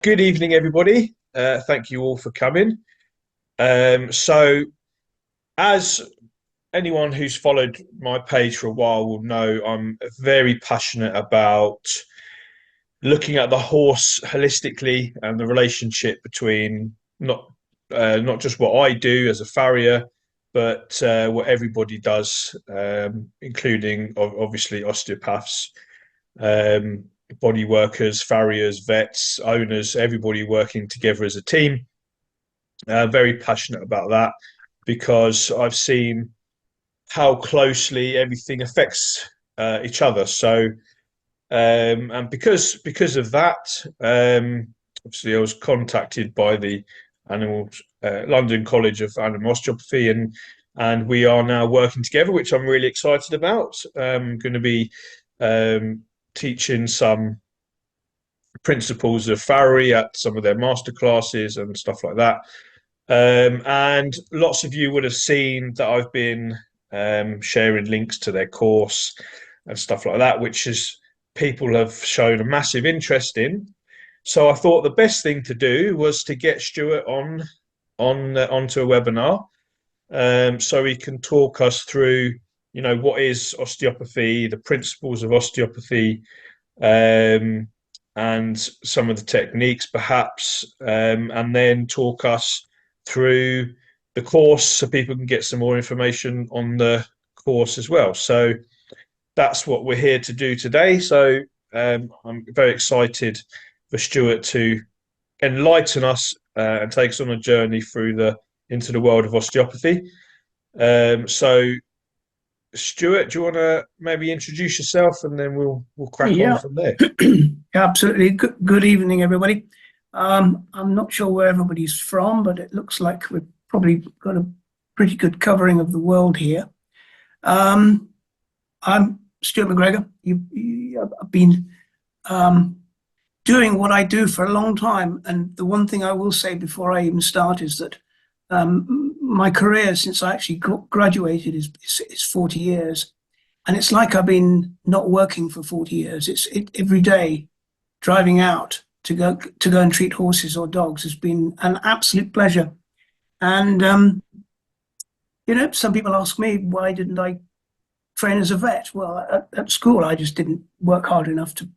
Good evening, everybody. Thank you all for coming. So, as anyone who's followed my page for a while will know, I'm very passionate about looking at the horse holistically and the relationship between not just what I do as a farrier, but what everybody does, including obviously osteopaths, um, body workers, farriers, vets, owners, everybody working together as a team. Very passionate about that because I've seen how closely everything affects each other. So, and because of that, obviously, I was contacted by the Animal London College of Animal Osteopathy, and we are now working together, which I'm really excited about. I'm going to be teaching some principles of farrier at some of their masterclasses and stuff like that. And lots of you would have seen that I've been sharing links to their course and stuff like that, which is people have shown a massive interest in. So I thought the best thing to do was to get Stuart onto a webinar, so he can talk us through, what is osteopathy, the principles of osteopathy, um, and some of the techniques, perhaps, and then talk us through the course so people can get some more information on the course as well. So that's what we're here to do today. So I'm very excited for Stuart to enlighten us and take us on a journey into the world of osteopathy. So Stuart, do you want to maybe introduce yourself and then we'll crack on Yeah, from there? absolutely. Good evening, everybody. I'm not sure where everybody's from, but it looks like we've probably got a pretty good covering of the world here. I'm Stuart McGregor. I've been doing what I do for a long time, and the one thing I will say before I even start is that my career since I actually graduated is 40 years. And it's like I've been not working for 40 years. It's every day driving out to go and treat horses or dogs has been an absolute pleasure. And some people ask me, why didn't I train as a vet? Well, at school I just didn't work hard enough to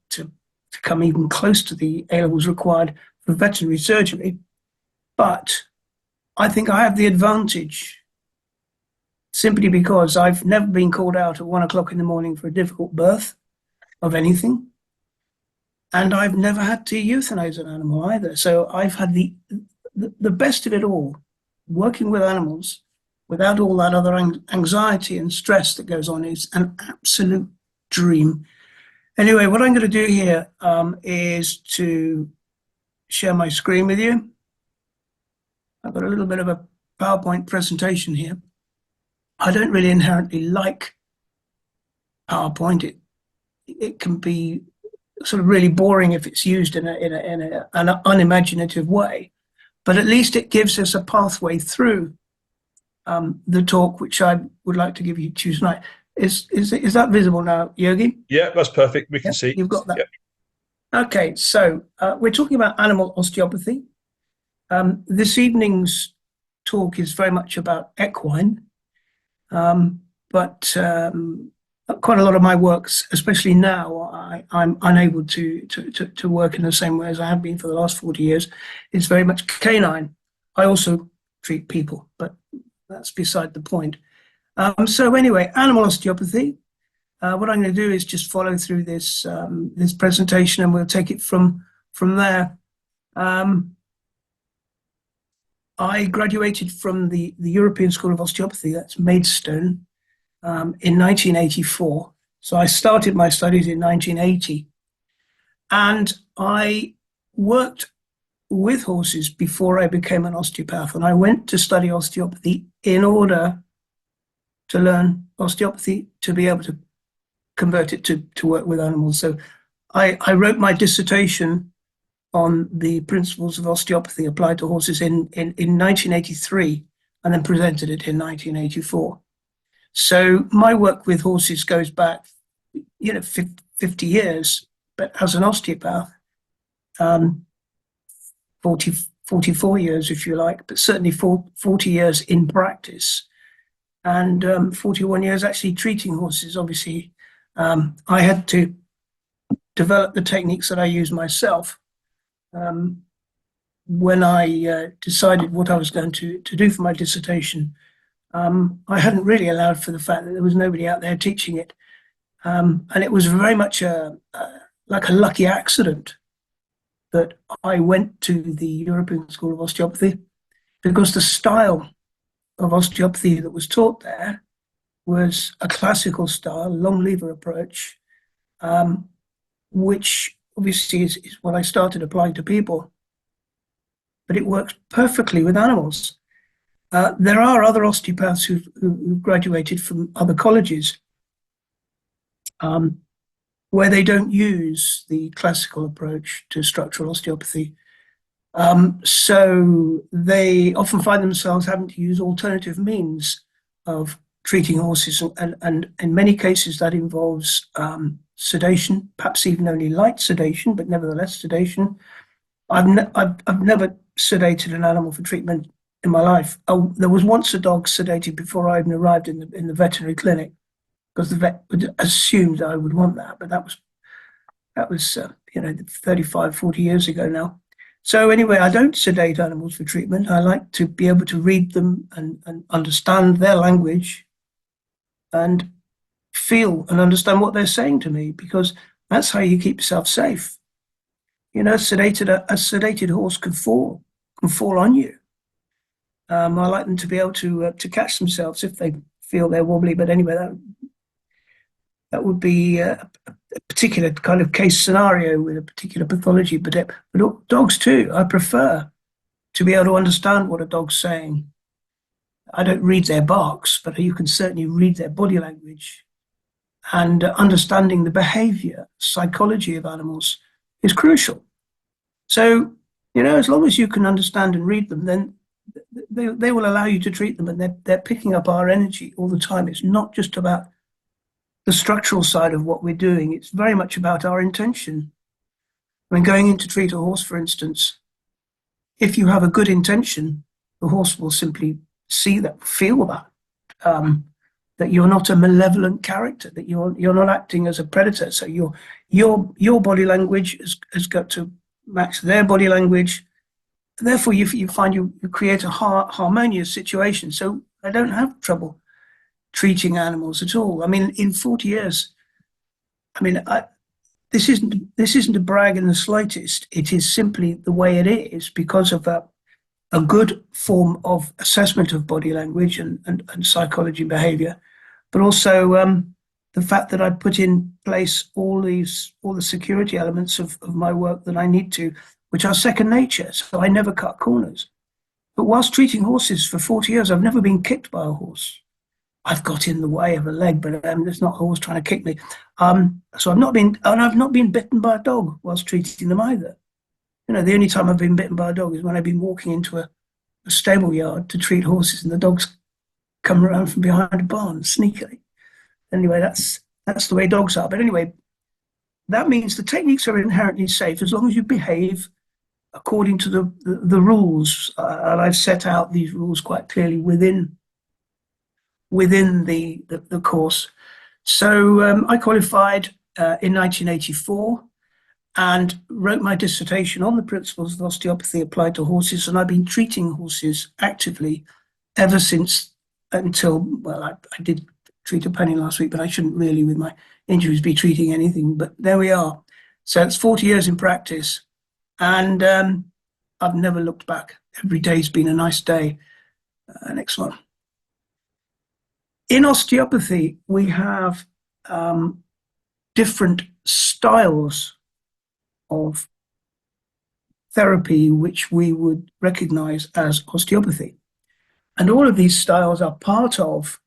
come even close to the A levels required for veterinary surgery. But I think I have the advantage simply because I've never been called out at 1 o'clock in the morning for a difficult birth of anything. And I've never had to euthanize an animal either. So I've had the best of it all, working with animals without all that other anxiety and stress that goes on is an absolute dream. Anyway, what I'm going to do here is to share my screen with you. I've got a little bit of a PowerPoint presentation here. I don't really inherently like PowerPoint. It can be sort of really boring if it's used in an unimaginative way, but at least it gives us a pathway through the talk, which I would like to give you tonight. Is that visible now, Yogi? Yeah, that's perfect. We can see. You've got that. Yeah. Okay, so we're talking about animal osteopathy. This evening's talk is very much about equine. But quite a lot of my works, especially now, I'm unable to work in the same way as I have been for the last 40 years. It's very much canine. I also treat people, but that's beside the point. So anyway, animal osteopathy. What I'm going to do is just follow through this presentation, and we'll take it from there. I graduated from the European School of Osteopathy, that's Maidstone, in 1984. So I started my studies in 1980. And I worked with horses before I became an osteopath. And I went to study osteopathy in order to learn osteopathy to be able to convert it to work with animals. So I wrote my dissertation on the principles of osteopathy applied to horses in 1983 and then presented it in 1984. So my work with horses goes back, 50 years, but as an osteopath, 40, 44 years, if you like, but certainly 40 years in practice, and 41 years actually treating horses. Obviously, I had to develop the techniques that I use myself. When I decided what I was going to do for my dissertation, I hadn't really allowed for the fact that there was nobody out there teaching it. And it was very much like a lucky accident that I went to the European School of Osteopathy, because the style of osteopathy that was taught there was a classical style, long lever approach, which obviously is what I started applying to people. But it works perfectly with animals. There are other osteopaths who graduated from other colleges, where they don't use the classical approach to structural osteopathy. So they often find themselves having to use alternative means of treating horses, and in many cases that involves sedation, perhaps even only light sedation, but nevertheless sedation. I've never sedated an animal for treatment in my life. Oh, there was once a dog sedated before I even arrived in the veterinary clinic, because the vet assumed I would want that, but that was 35, 40 years ago now. So anyway, I don't sedate animals for treatment. I like to be able to read them and understand their language and feel and understand what they're saying to me, because that's how you keep yourself safe. A sedated horse can fall on you. I like them to be able to catch themselves if they feel they're wobbly. But anyway, that would be a particular kind of case scenario with a particular pathology. But dogs too, I prefer to be able to understand what a dog's saying. I don't read their barks, but you can certainly read their body language. And understanding the behavior, psychology of animals is crucial. So, as long as you can understand and read them, then they will allow you to treat them, and they're picking up our energy all the time. It's not just about the structural side of what we're doing. It's very much about our intention. When going in to treat a horse, for instance, if you have a good intention, the horse will simply feel that, that you're not a malevolent character, that you're not acting as a predator. So your body language has got to match their body language. Therefore, you find you create a harmonious situation. So I don't have trouble treating animals at all. I mean, in 40 years, this isn't a brag in the slightest. It is simply the way it is, because of a good form of assessment of body language and psychology and behavior, but also the fact that I put in place all the security elements of my work that I need to, which are second nature. So I never cut corners. But whilst treating horses for 40 years, I've never been kicked by a horse. I've got in the way of a leg, but there's not a horse trying to kick me. So I've not been bitten by a dog whilst treating them either. The only time I've been bitten by a dog is when I've been walking into a stable yard to treat horses, and the dogs come around from behind a barn sneakily. Anyway, that's the way dogs are. But anyway, that means the techniques are inherently safe as long as you behave according to the rules. And I've set out these rules quite clearly within the course. So I qualified in 1984 and wrote my dissertation on the principles of osteopathy applied to horses. And I've been treating horses actively ever since, until, well, I did treat a pony last week, but I shouldn't really, with my injuries, be treating anything. But there we are. So it's 40 years in practice, and I've never looked back. Every day's been a nice day. Next one. In osteopathy, we have different styles of therapy which we would recognize as osteopathy. And all of these styles are part of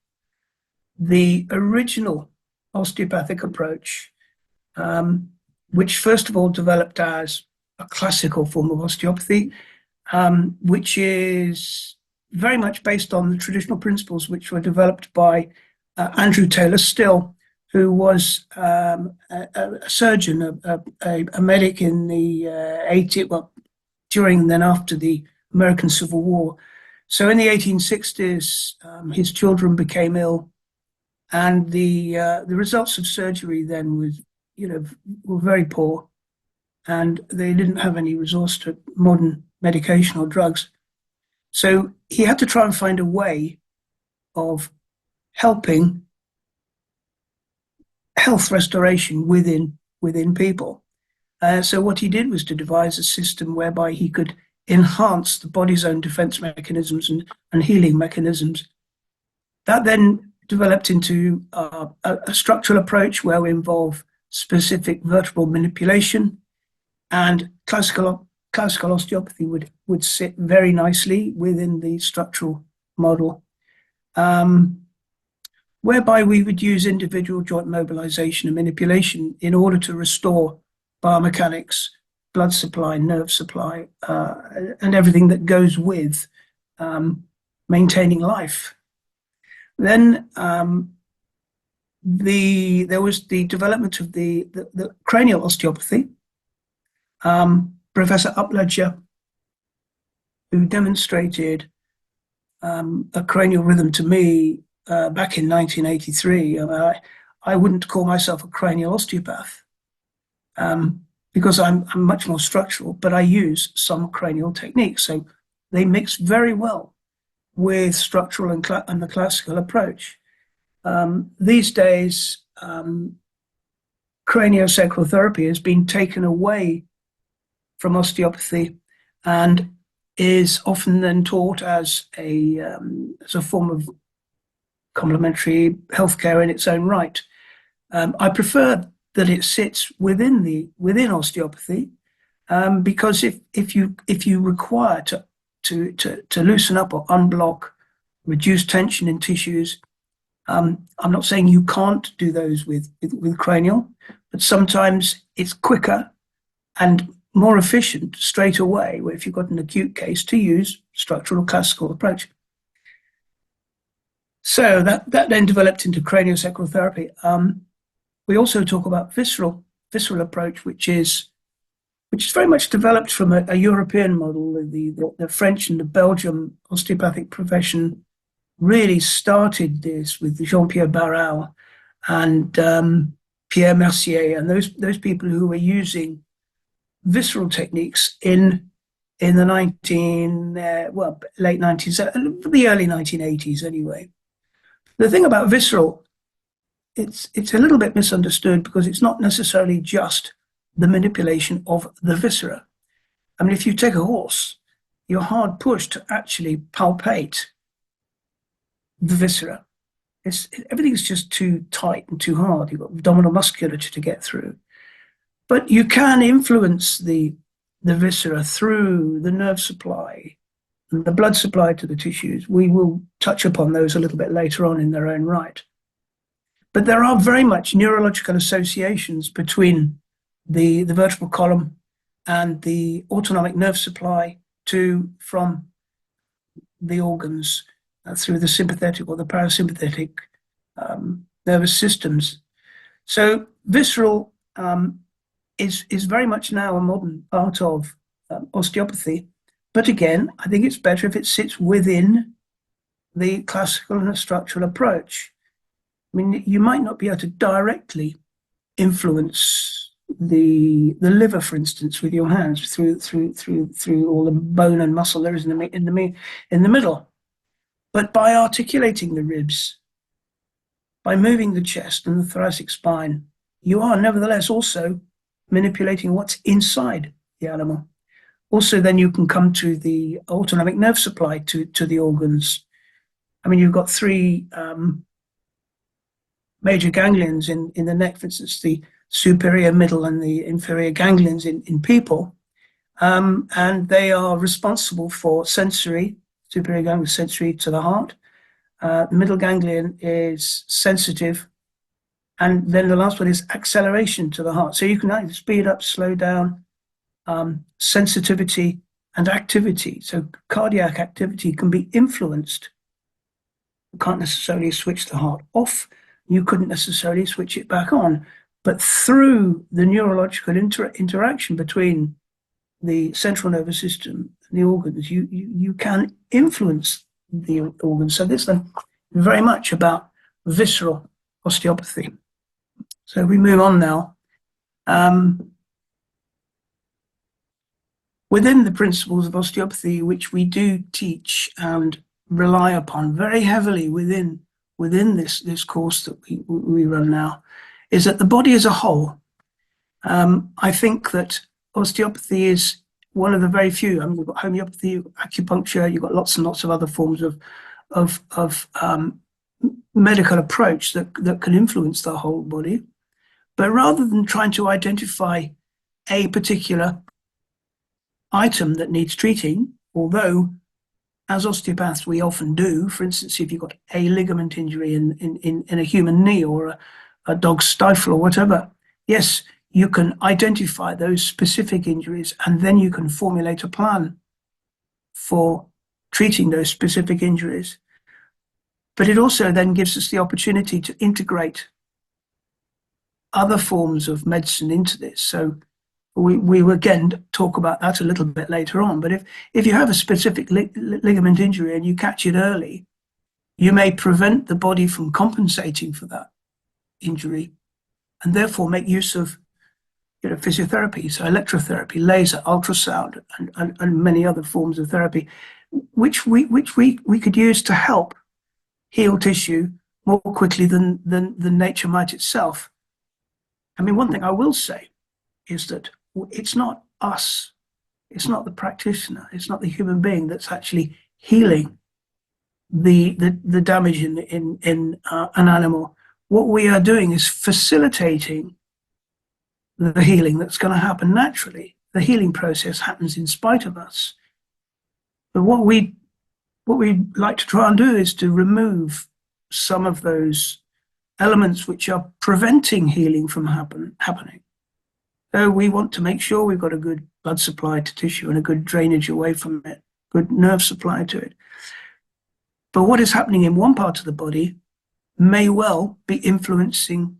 the original osteopathic approach, which first of all developed as a classical form of osteopathy, which is very much based on the traditional principles which were developed by Andrew Taylor Still, who was a surgeon, a medic in the during and then after the American Civil War. So in the 1860s, his children became ill, and the results of surgery then were very poor, and they didn't have any resource to modern medication or drugs. So he had to try and find a way of helping health restoration within people. So what he did was to devise a system whereby he could enhance the body's own defense mechanisms and healing mechanisms. That then developed into a structural approach where we involve specific vertebral manipulation, and classical osteopathy would sit very nicely within the structural model, whereby we would use individual joint mobilization and manipulation in order to restore biomechanics, blood supply, nerve supply, and everything that goes with maintaining life. Then there was the development of the cranial osteopathy. Professor Upledger, who demonstrated a cranial rhythm to me back in 1983. I wouldn't call myself a cranial osteopath because I'm much more structural, but I use some cranial techniques. So they mix very well with structural and the classical approach. These days, craniosacral therapy has been taken away from osteopathy and is often then taught as a form of complementary healthcare in its own right. I prefer that it sits within osteopathy because if you require to loosen up or unblock, reduce tension in tissues, I'm not saying you can't do those with cranial, but sometimes it's quicker and more efficient straight away, where if you've got an acute case, to use structural classical approach. So that then developed into craniosacral therapy. We also talk about visceral approach, which is very much developed from a European model. The French and the Belgian osteopathic profession really started this with Jean-Pierre Barral and Pierre Mercier, and those people who were using visceral techniques in the late 19s, the early 1980s anyway. The thing about visceral, it's a little bit misunderstood because it's not necessarily just the manipulation of the viscera. I mean, if you take a horse, you're hard pushed to actually palpate the viscera. Everything's just too tight and too hard. You've got abdominal musculature to get through. But you can influence the viscera through the nerve supply and the blood supply to the tissues. We will touch upon those a little bit later on in their own right. But there are very much neurological associations between the vertebral column and the autonomic nerve supply from the organs through the sympathetic or the parasympathetic nervous systems. So visceral is very much now a modern part of osteopathy. But again, I think it's better if it sits within the classical and the structural approach. I mean, you might not be able to directly influence the liver, for instance, with your hands through all the bone and muscle there is in the middle. But by articulating the ribs, by moving the chest and the thoracic spine, you are nevertheless also manipulating what's inside the animal. Also, then you can come to the autonomic nerve supply to the organs. I mean, you've got three major ganglions in the neck, for instance, the superior, middle, and the inferior ganglions in people. And they are responsible for sensory, superior ganglion sensory to the heart. The middle ganglion is sensitive. And then the last one is acceleration to the heart. So you can either speed up, slow down, sensitivity and activity. So cardiac activity can be influenced. You can't necessarily switch the heart off. You couldn't necessarily switch it back on. But through the neurological interaction between the central nervous system, the organs, you can influence the organs. So this is very much about visceral osteopathy. So we move on now. Within the principles of osteopathy, which we do teach and rely upon very heavily within this course that we run now, is that the body as a whole. I think that osteopathy is one of the very few. I mean, we've got homeopathy, acupuncture. You've got lots and lots of other forms of medical approach that can influence the whole body. But rather than trying to identify a particular item that needs treating, although as osteopaths we often do, for instance, if you've got a ligament injury in a human knee or a dog's stifle or whatever, yes, you can identify those specific injuries and then you can formulate a plan for treating those specific injuries. But it also then gives us the opportunity to integrate other forms of medicine into this. So we will again talk about that a little bit later on. But if you have a specific ligament injury and you catch it early, you may prevent the body from compensating for that injury and therefore make use of physiotherapy, so electrotherapy, laser, ultrasound, and many other forms of therapy, which we could use to help heal tissue more quickly than nature might itself. I mean, one thing I will say is that it's not us, it's not the practitioner, it's not the human being that's actually healing the damage in an animal. What we are doing is facilitating the healing that's going to happen naturally. The healing process happens in spite of us. But what we like to try and do is to remove some of those elements which are preventing healing from happening. So we want to make sure we've got a good blood supply to tissue and a good drainage away from it, good nerve supply to it. But what is happening in one part of the body may well be influencing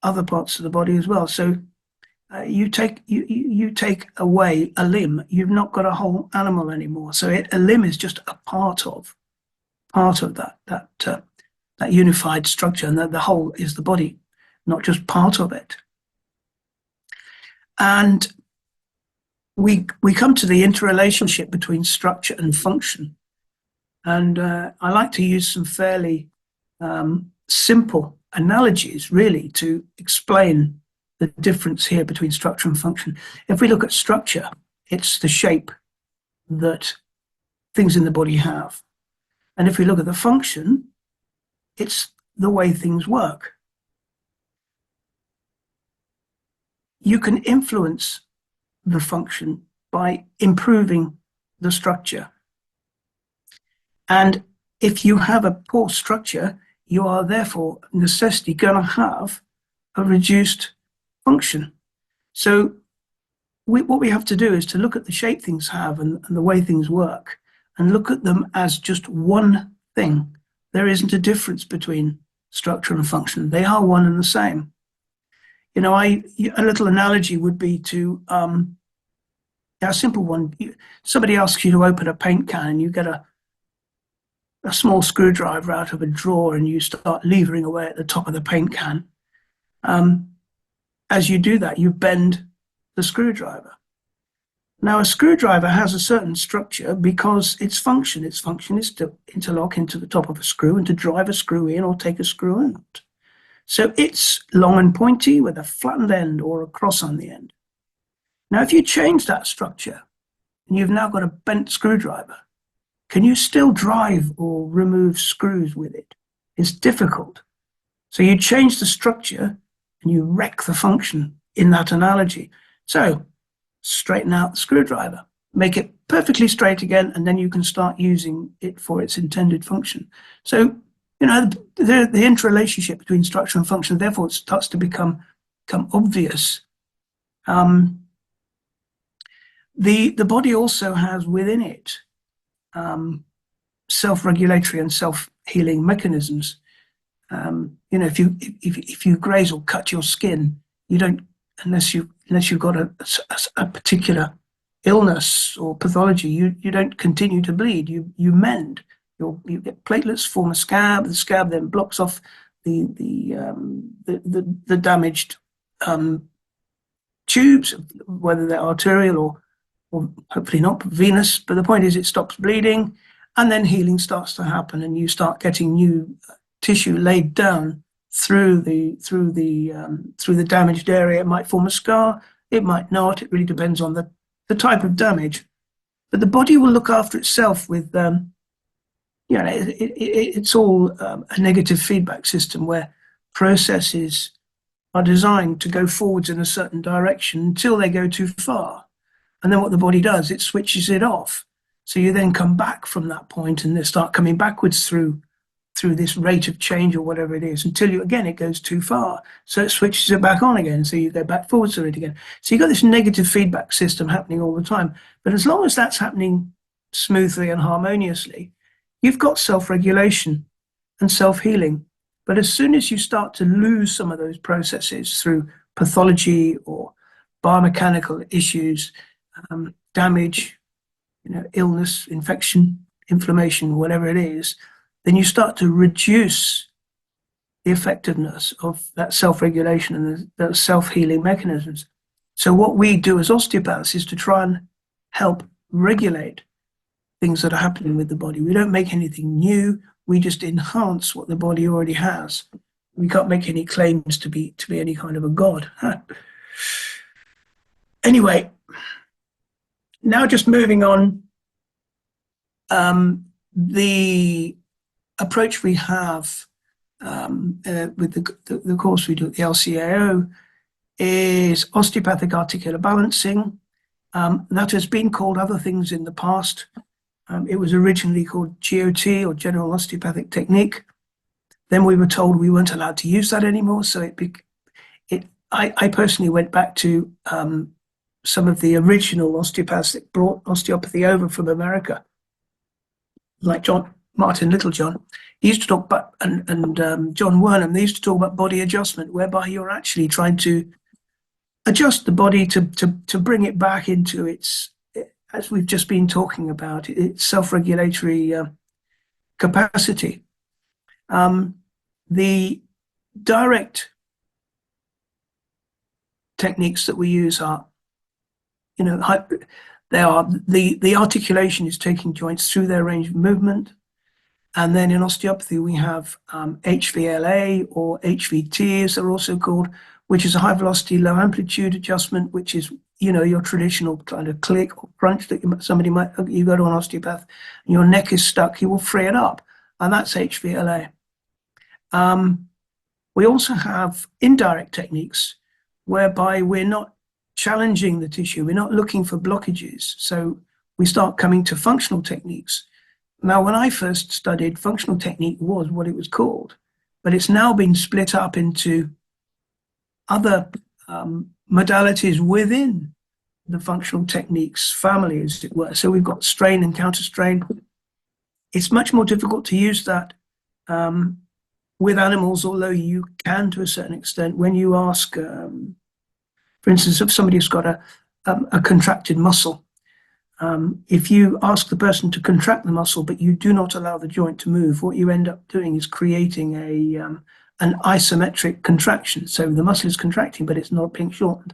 other parts of the body as well. So you take away a limb, you've not got a whole animal anymore. So a limb is just a part of that unified structure, and the whole is the body, not just part of it. And we come to the interrelationship between structure and function. And I like to use some fairly simple analogies, really, to explain the difference here between structure and function. If we look at structure, it's the shape that things in the body have. And if we look at the function, it's the way things work. You can influence the function by improving the structure. And if you have a poor structure, you are therefore necessarily going to have a reduced function. So what we have to do is to look at the shape things have and the way things work and look at them as just one thing. There isn't a difference between structure and function. They are one and the same. You know, a little analogy would be to, a simple one. Somebody asks you to open a paint can and you get a small screwdriver out of a drawer and you start levering away at the top of the paint can. As you do that, you bend the screwdriver. Now, a screwdriver has a certain structure because its function is to interlock into the top of a screw and to drive a screw in or take a screw out. So it's long and pointy with a flattened end or a cross on the end. Now, if you change that structure and you've now got a bent screwdriver, can you still drive or remove screws with it? It's difficult. So you change the structure and you wreck the function in that analogy. So straighten out the screwdriver, make it perfectly straight again, and then you can start using it for its intended function. So, you know, the interrelationship between structure and function, therefore, it starts to become obvious. The body also has within it self-regulatory and self-healing mechanisms. You know, if you graze or cut your skin, you don't unless you've got a particular illness or pathology, you don't continue to bleed. You mend. You get platelets, form a scab. The scab then blocks off the damaged tubes, whether they're arterial or hopefully not venous. But the point is, it stops bleeding, and then healing starts to happen, and you start getting new tissue laid down through the damaged area. It might form a scar, it might not. It really depends on the type of damage. But the body will look after itself with it's all a negative feedback system where processes are designed to go forwards in a certain direction until they go too far. And then what the body does, it switches it off. So you then come back from that point and they start coming backwards through this rate of change or whatever it is until it goes too far. So it switches it back on again. So you go back forwards to it again. So you've got this negative feedback system happening all the time. But as long as that's happening smoothly and harmoniously, you've got self-regulation and self-healing. But as soon as you start to lose some of those processes through pathology or biomechanical issues, damage, illness, infection, inflammation, whatever it is, then you start to reduce the effectiveness of that self-regulation and those self-healing mechanisms. So what we do as osteopaths is to try and help regulate things that are happening with the body. We don't make anything new. We just enhance what the body already has. We can't make any claims to be any kind of a god. Anyway, now just moving on, the approach we have with the course we do at the LCAO is osteopathic articular balancing. That has been called other things in the past. It was originally called GOT, or General Osteopathic Technique. Then we were told we weren't allowed to use that anymore. So I personally went back to some of the original osteopaths that brought osteopathy over from America, like Martin Littlejohn. He used to talk about, and John Wernham, they used to talk about body adjustment, whereby you're actually trying to adjust the body to bring it back into its, as we've just been talking about, its self-regulatory capacity. The direct techniques that we use are, they are the articulation is taking joints through their range of movement. And then in osteopathy, we have HVLA, or HVT as they're also called, which is a high velocity, low amplitude adjustment, which is, your traditional kind of click or crunch that you go to an osteopath and your neck is stuck, you will free it up. And that's HVLA. We also have indirect techniques whereby we're not challenging the tissue. We're not looking for blockages. So we start coming to functional techniques. Now, when I first studied, functional technique was what it was called, but it's now been split up into other modalities within the functional techniques family, as it were. So we've got strain and counter strain. It's much more difficult to use that with animals, although you can to a certain extent. When you ask, for instance, if somebody's got a contracted muscle, if you ask the person to contract the muscle, but you do not allow the joint to move, what you end up doing is creating an isometric contraction. So the muscle is contracting, but it's not being shortened.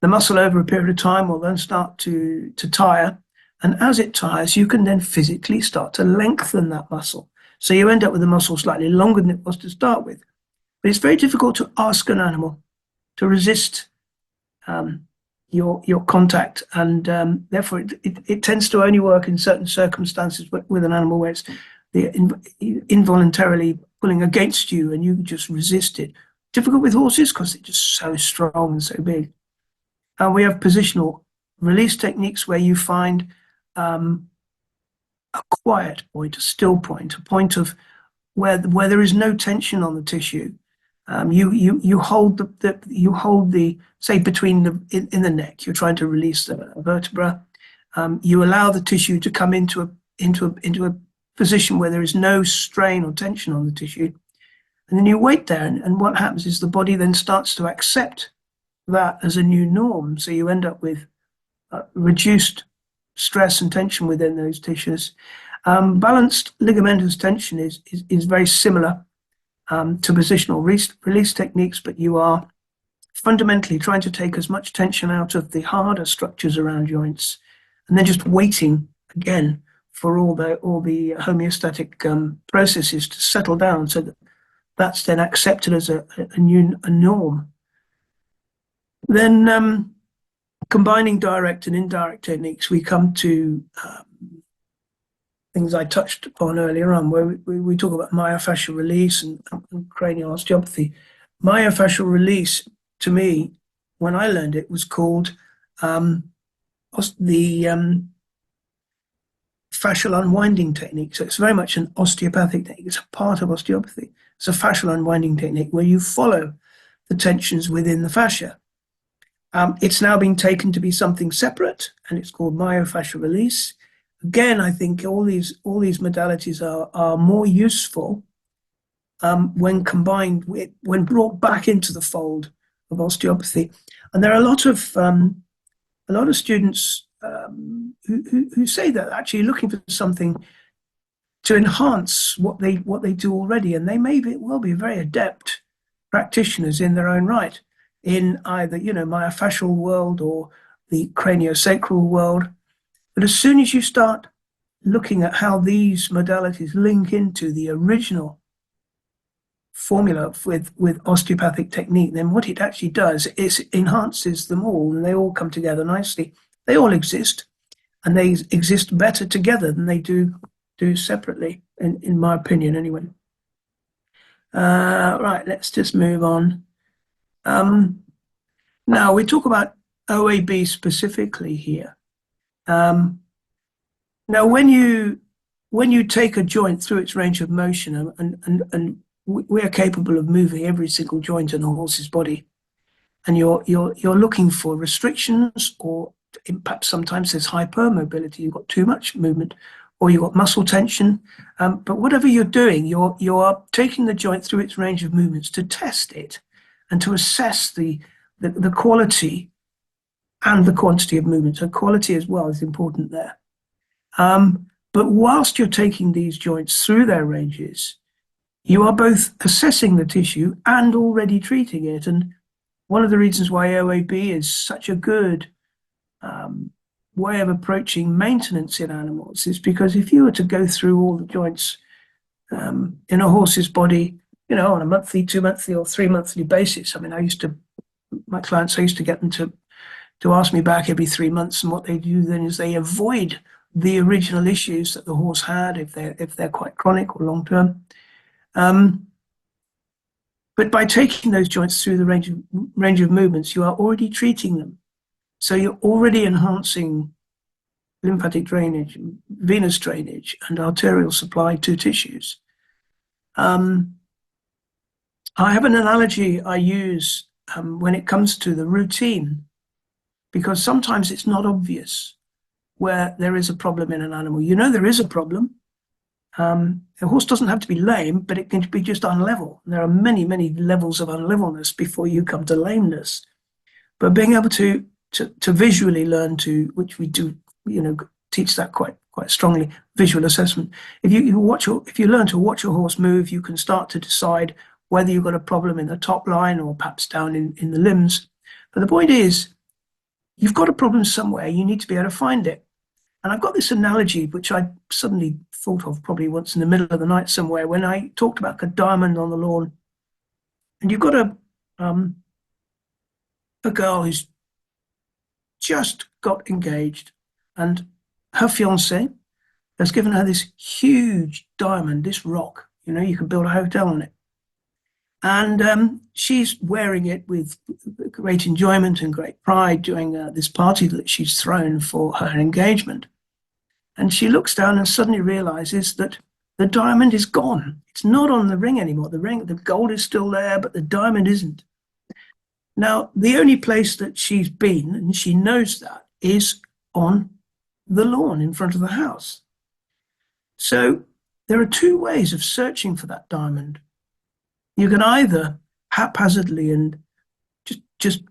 The muscle over a period of time will then start to tire. And as it tires, you can then physically start to lengthen that muscle. So you end up with a muscle slightly longer than it was to start with. But it's very difficult to ask an animal to resist your contact, and therefore it tends to only work in certain circumstances with an animal where it's involuntarily pulling against you and you just resist it. Difficult with horses because they're just so strong and so big. And we have positional release techniques where you find a quiet point, a still point, a point of where there is no tension on the tissue. You hold the say between in the neck. You're trying to release the vertebra. You allow the tissue to come into a position where there is no strain or tension on the tissue, and then you wait there. And what happens is the body then starts to accept that as a new norm. So you end up with reduced stress and tension within those tissues. Balanced ligamentous tension is very similar to positional release techniques, but you are fundamentally trying to take as much tension out of the harder structures around joints, and then just waiting again for all the homeostatic processes to settle down, so that that's then accepted as a norm. Then combining direct and indirect techniques, we come to things I touched upon earlier on, where we talk about myofascial release and cranial osteopathy. Myofascial release, to me, when I learned it, was called the fascial unwinding technique. So it's very much an osteopathic technique. It's a part of osteopathy. It's a fascial unwinding technique where you follow the tensions within the fascia. It's now been taken to be something separate, and it's called myofascial release. Again, I think all these modalities are more useful when combined with, when brought back into the fold of osteopathy. And there are a lot of students who say that actually looking for something to enhance what they do already, and they may well be very adept practitioners in their own right, in either myofascial world or the craniosacral world. But as soon as you start looking at how these modalities link into the original formula with osteopathic technique, then what it actually does is enhances them all, and they all come together nicely. They all exist, and they exist better together than they do separately, in my opinion, anyway. Right, let's just move on. Now we talk about OAB specifically here. Now, when you take a joint through its range of motion, and we are capable of moving every single joint in a horse's body, and you're looking for restrictions, or perhaps sometimes there's hypermobility, you've got too much movement, or you've got muscle tension. But whatever you're doing, you are taking the joint through its range of movements to test it and to assess the quality and the quantity of movement. So quality as well is important there. But whilst you're taking these joints through their ranges, you are both assessing the tissue and already treating it. And one of the reasons why OAB is such a good way of approaching maintenance in animals is because if you were to go through all the joints in a horse's body, on a monthly, 2 monthly, or 3 monthly basis. I mean, I used to get them to ask me back every 3 months, and what they do then is they avoid the original issues that the horse had if they're quite chronic or long term. But by taking those joints through the range of movements, you are already treating them. So you're already enhancing lymphatic drainage, venous drainage, and arterial supply to tissues. I have an analogy I use when it comes to the routine, because sometimes it's not obvious where there is a problem in an animal. There is a problem. A horse doesn't have to be lame, but it can be just unlevel. There are many, many levels of unlevelness before you come to lameness. But being able to visually learn to, which we do, teach that quite strongly, visual assessment. If you learn to watch your horse move, you can start to decide whether you've got a problem in the top line or perhaps down in the limbs. But the point is, you've got a problem somewhere, you need to be able to find it. And I've got this analogy, which I suddenly thought of probably once in the middle of the night somewhere, when I talked about a diamond on the lawn. And you've got a girl who's just got engaged, and her fiance has given her this huge diamond, this rock. You can build a hotel on it. And she's wearing it with great enjoyment and great pride during this party that she's thrown for her engagement. And she looks down and suddenly realizes that the diamond is gone. It's not on the ring anymore. The gold is still there, but the diamond isn't. Now, the only place that she's been, and she knows that, is on the lawn in front of the house. So there are two ways of searching for that diamond. You can either haphazardly and just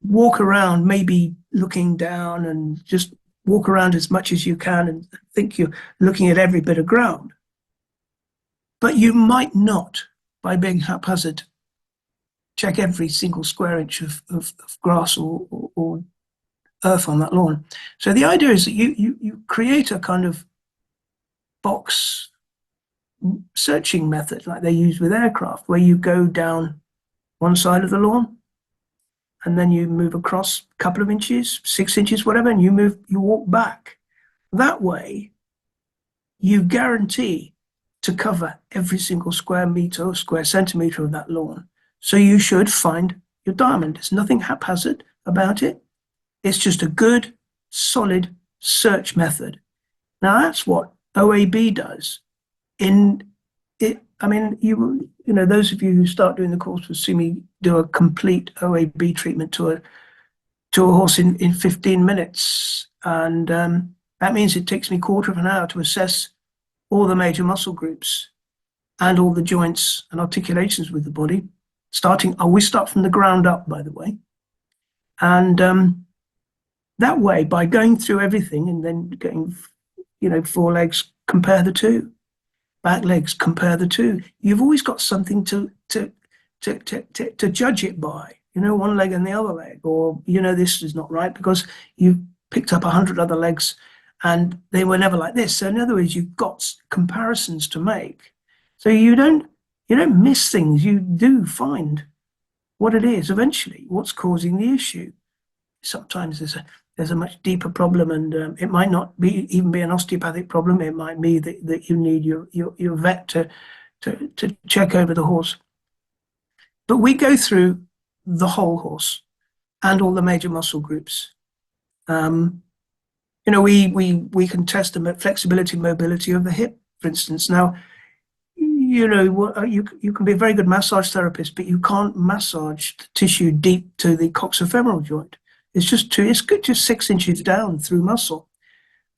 walk around, maybe looking down and just walk around as much as you can and think you're looking at every bit of ground. But you might not, by being haphazard, check every single square inch of grass or earth on that lawn. So the idea is that you create a kind of box searching method like they use with aircraft, where you go down one side of the lawn and then you move across a couple of inches, 6 inches, whatever, and you walk back. That way, you guarantee to cover every single square meter or square centimeter of that lawn. So you should find your diamond. There's nothing haphazard about it. It's just a good, solid search method. Now that's what OAB does. I mean, you know, those of you who start doing the course will see me do a complete OAB treatment to a horse in 15 minutes. And that means it takes me a quarter of an hour to assess all the major muscle groups and all the joints and articulations with the body. We start from the ground up, by the way. And that way, by going through everything and then getting, you know, forelegs, compare the two. Back legs, compare the two. You've always got something to judge it by. You know, one leg and the other leg, or you know, this is not right because you picked up 100 other legs and they were never like this. So in other words, you've got comparisons to make. So you don't miss things. You do find what it is eventually, what's causing the issue. Sometimes there's a much deeper problem, and it might not even be an osteopathic problem. It might be that you need your vet to check over the horse. But we go through the whole horse and all the major muscle groups. You know, we can test the flexibility and mobility of the hip, for instance. Now, you know, you can be a very good massage therapist, but you can't massage the tissue deep to the coxofemoral joint. It's good just 6 inches down through muscle.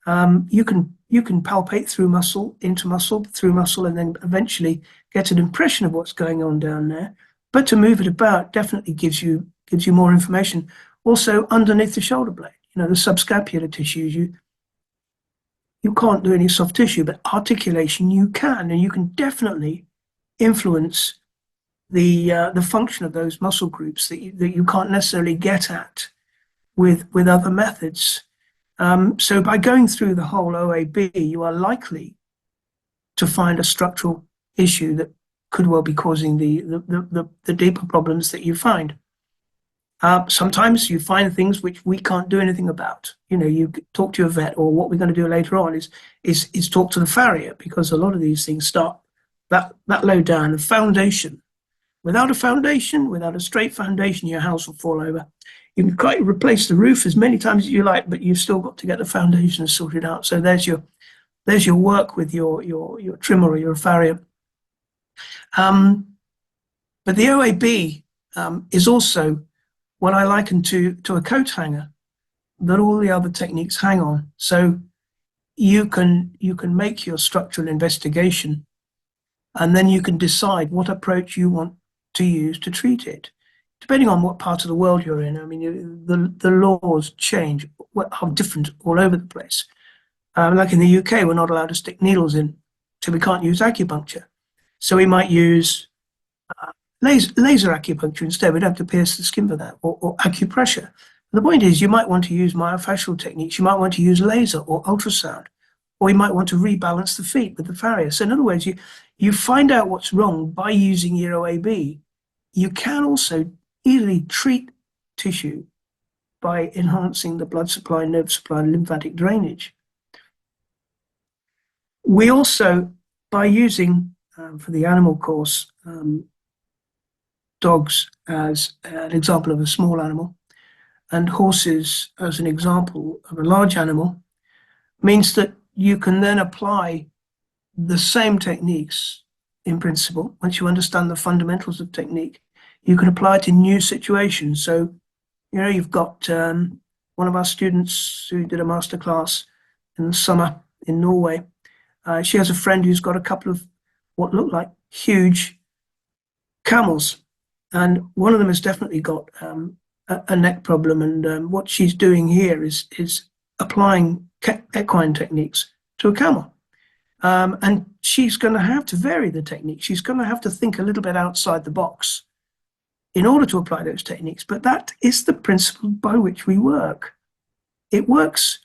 You can palpate through muscle, into muscle, through muscle, and then eventually get an impression of what's going on down there. But to move it about definitely gives you more information. Also, underneath the shoulder blade, you know, the subscapular tissues, you can't do any soft tissue, but articulation you can, and you can definitely influence the function of those muscle groups that you can't necessarily get at with other methods. So by going through the whole OAB, you are likely to find a structural issue that could well be causing the deeper problems that you find. Sometimes you find things which we can't do anything about. You know, you talk to your vet, or what we're going to do later on is talk to the farrier, because a lot of these things start that low down. The foundation. Without a foundation, without a straight foundation, your house will fall over. You can quite replace the roof as many times as you like, but you've still got to get the foundation sorted out. So there's your work with your trimmer or your farrier. But the OAB is also what I liken to a coat hanger that all the other techniques hang on. So you can make your structural investigation, and then you can decide what approach you want to use to treat it, depending on what part of the world you're in. I mean, the laws change, are different all over the place. Like in the UK, we're not allowed to stick needles in, so we can't use acupuncture. So we might use laser acupuncture instead. We don't have to pierce the skin for that, or acupressure. The point is, you might want to use myofascial techniques. You might want to use laser or ultrasound, or you might want to rebalance the feet with the farrier. So in other words, you find out what's wrong by using your OAB. You can also easily treat tissue by enhancing the blood supply, nerve supply, and lymphatic drainage. We also, by using, for the animal course, dogs as an example of a small animal, and horses as an example of a large animal, means that you can then apply the same techniques in principle. Once you understand the fundamentals of technique, you can apply it in new situations. So, you know, you've got one of our students who did a masterclass in the summer in Norway. She has a friend who's got a couple of what look like huge camels, and one of them has definitely got a neck problem, and what she's doing here is applying equine techniques to a camel. And she's going to have to vary the technique. She's going to have to think a little bit outside the box in order to apply those techniques. But that is the principle by which we work. It works.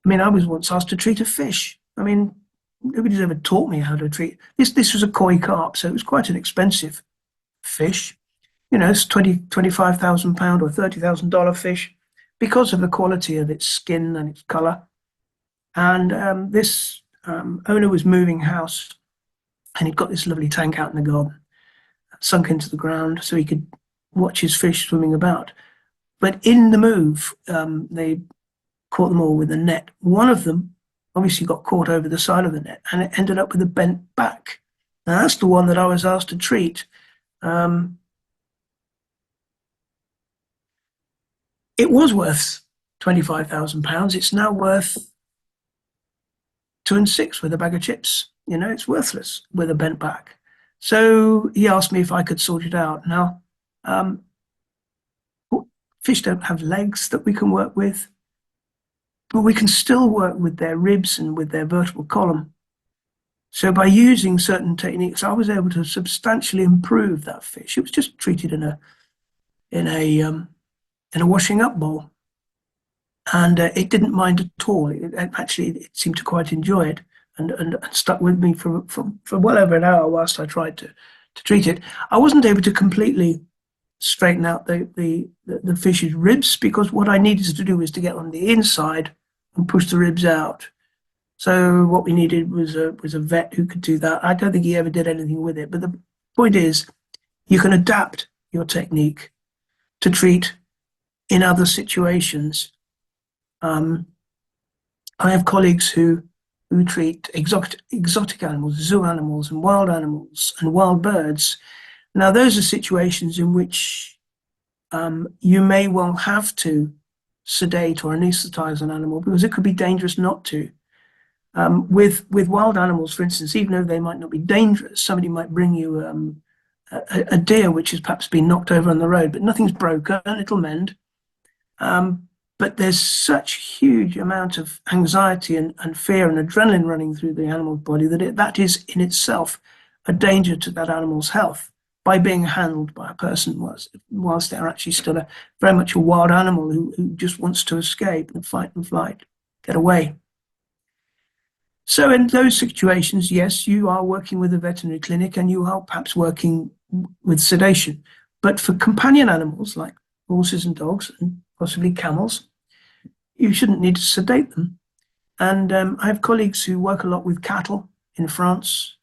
I mean, I was once asked to treat a fish. I mean, nobody's ever taught me how to treat this. This was a koi carp, so it was quite an expensive fish. You know, it's 25,000 pound or $30,000 fish because of the quality of its skin and its color. And this owner was moving house, and he'd got this lovely tank out in the garden, sunk into the ground so he could watch his fish swimming about. But in the move, they caught them all with a net. One of them obviously got caught over the side of the net, and it ended up with a bent back. Now that's the one that I was asked to treat. It was worth £25,000. It's now worth 2 and 6 with a bag of chips. You know, it's worthless with a bent back. So he asked me if I could sort it out. Now, fish don't have legs that we can work with, but we can still work with their ribs and with their vertebral column. So by using certain techniques, I was able to substantially improve that fish. It was just treated in a washing up bowl, and it didn't mind at all. It seemed to quite enjoy it, and stuck with me for well over an hour whilst I tried to treat it. I wasn't able to completely straighten out the fish's ribs, because what I needed to do was to get on the inside and push the ribs out. So what we needed was a vet who could do that. I don't think he ever did anything with it. But the point is, you can adapt your technique to treat in other situations. I have colleagues who treat exotic animals, zoo animals, and wild birds. Now, those are situations in which you may well have to sedate or anesthetize an animal, because it could be dangerous not to. With wild animals, for instance, even though they might not be dangerous, somebody might bring you a deer which has perhaps been knocked over on the road, but nothing's broken, it'll mend. But there's such huge amount of anxiety and fear and adrenaline running through the animal's body that is in itself a danger to that animal's health by being handled by a person whilst they're actually still very much a wild animal who just wants to escape and fight and flight, get away. So in those situations, yes, you are working with a veterinary clinic and you are perhaps working with sedation. But for companion animals like horses and dogs and possibly camels, you shouldn't need to sedate them. And I have colleagues who work a lot with cattle in France.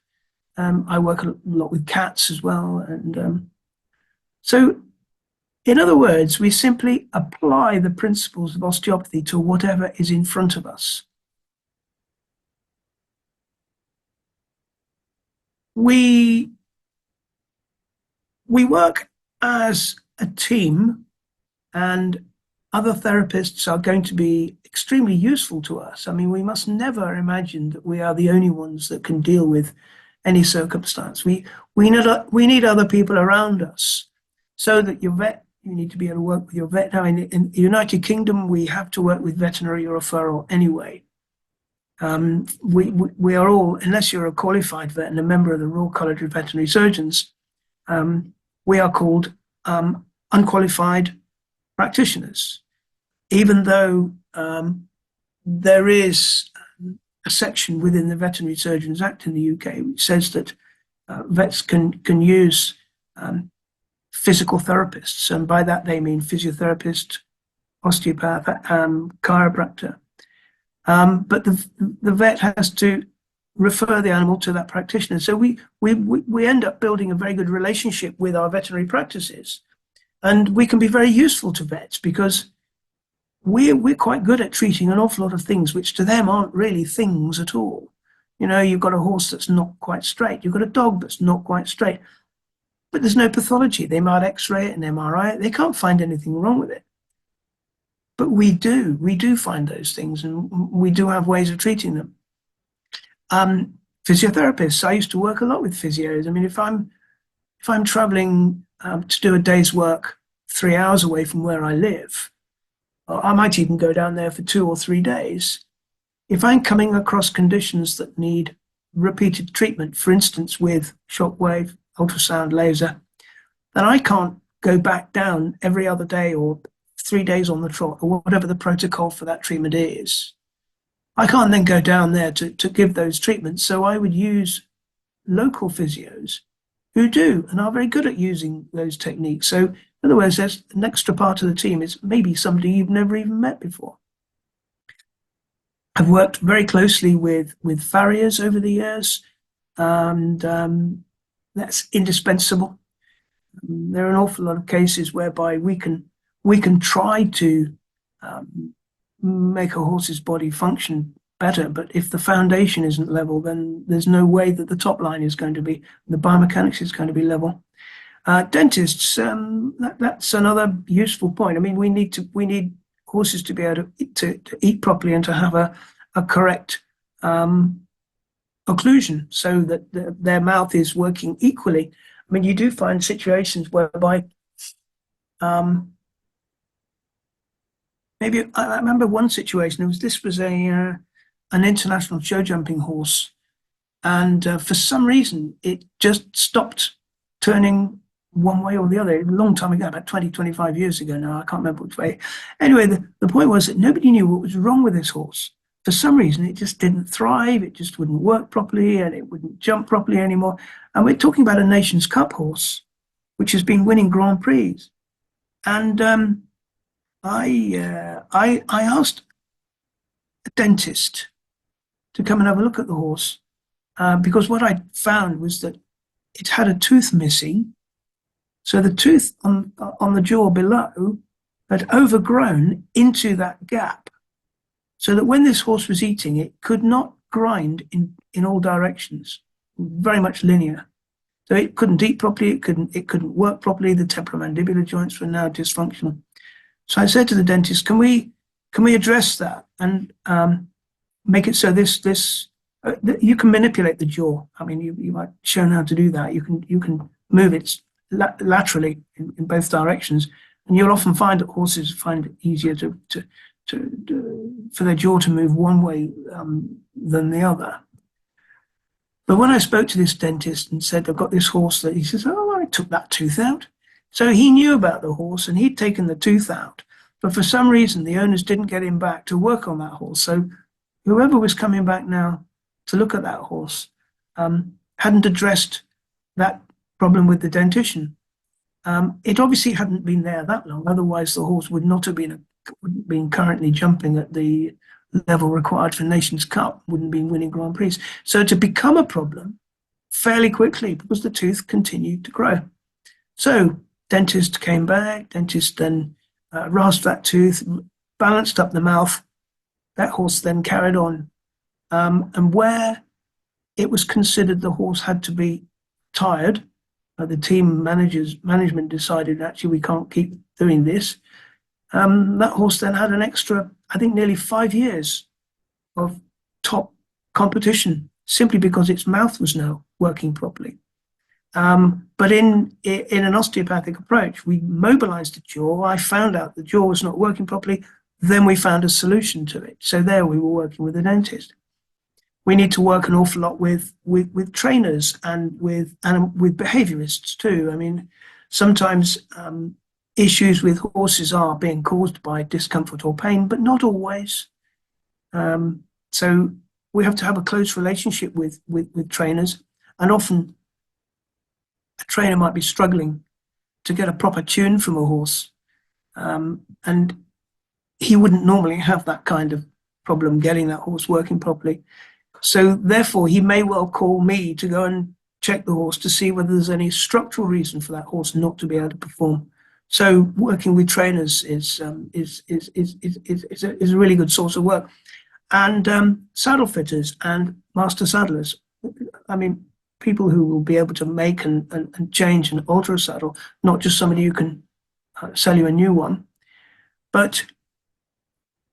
I work a lot with cats as well. And so, in other words, we simply apply the principles of osteopathy to whatever is in front of us. We work as a team, and other therapists are going to be extremely useful to us. I mean, we must never imagine that we are the only ones that can deal with any circumstance. We need other people around us, so that you need to be able to work with your vet. Now, in the United Kingdom, we have to work with veterinary referral anyway. We are all, unless you're a qualified vet and a member of the Royal College of Veterinary Surgeons, we are called unqualified practitioners, even though there is a section within the Veterinary Surgeons Act in the UK which says that vets can use physical therapists, and by that they mean physiotherapist, osteopath, chiropractor. But the vet has to refer the animal to that practitioner. So we end up building a very good relationship with our veterinary practices, and we can be very useful to vets because we're quite good at treating an awful lot of things which to them aren't really things at all. You know, you've got a horse that's not quite straight, you've got a dog that's not quite straight, but there's no pathology. They might x-ray it and MRI it, they can't find anything wrong with it. But we do find those things, and we do have ways of treating them. Physiotherapists, I used to work a lot with physios. I mean, if I'm traveling to do a day's work 3 hours away from where I live, or I might even go down there for 2 or 3 days. If I'm coming across conditions that need repeated treatment, for instance, with shockwave, ultrasound, laser, then I can't go back down every other day or 3 days on the trot or whatever the protocol for that treatment is. I can't then go down there to give those treatments. So I would use local physios who do and are very good at using those techniques. So in other words, there's an extra part of the team is maybe somebody you've never even met before. I've worked very closely with farriers over the years, and that's indispensable. There are an awful lot of cases whereby we can try to make a horse's body function better, but if the foundation isn't level, then there's no way that the top line is going to be, the biomechanics is going to be level. Dentists, that's another useful point. I mean, we need horses to be able to eat properly and to have a correct occlusion so that their mouth is working equally. I mean, you do find situations whereby maybe I remember one situation. This was an international show jumping horse, and for some reason it just stopped turning one way or the other. A long time ago, about 20, 25 years ago now. I can't remember which way. Anyway, the point was that nobody knew what was wrong with this horse. For some reason, it just didn't thrive. It just wouldn't work properly, and it wouldn't jump properly anymore. And we're talking about a Nations Cup horse, which has been winning Grand Prix. And I asked a dentist to come and have a look at the horse because what I found was that it had a tooth missing. So the tooth on the jaw below had overgrown into that gap, so that when this horse was eating, it could not grind in all directions, very much linear. So it couldn't eat properly, it couldn't work properly, the temporomandibular joints were now dysfunctional. So I said to the dentist, can we address that and make it so you can manipulate the jaw. I mean, you might shown how to do that. You can move it laterally in both directions, and you'll often find that horses find it easier for their jaw to move one way than the other. But when I spoke to this dentist and said, I've got this horse, that he says, oh, I took that tooth out. So he knew about the horse and he'd taken the tooth out, but for some reason the owners didn't get him back to work on that horse. So whoever was coming back now to look at that horse hadn't addressed that problem with the dentition. It obviously hadn't been there that long, otherwise the horse would not have been currently jumping at the level required for Nations Cup, wouldn't be winning Grand Prix. So to become a problem fairly quickly because the tooth continued to grow. So dentist came back, dentist then rasped that tooth, balanced up the mouth. That horse then carried on. And where it was considered the horse had to be tired, the team management decided actually we can't keep doing this. That horse then had an extra, I think, nearly 5 years of top competition simply because its mouth was now working properly. But in an osteopathic approach, we mobilized the jaw. I found out the jaw was not working properly. Then we found a solution to it. So there we were working with a dentist. We need to work an awful lot with trainers and with behaviorists too. I mean, sometimes issues with horses are being caused by discomfort or pain, but not always. So we have to have a close relationship with trainers, and often a trainer might be struggling to get a proper tune from a horse, and he wouldn't normally have that kind of problem getting that horse working properly. So therefore, he may well call me to go and check the horse to see whether there's any structural reason for that horse not to be able to perform. So working with trainers is a really good source of work. And saddle fitters and master saddlers, I mean, people who will be able to make and change and alter a saddle, not just somebody who can sell you a new one. But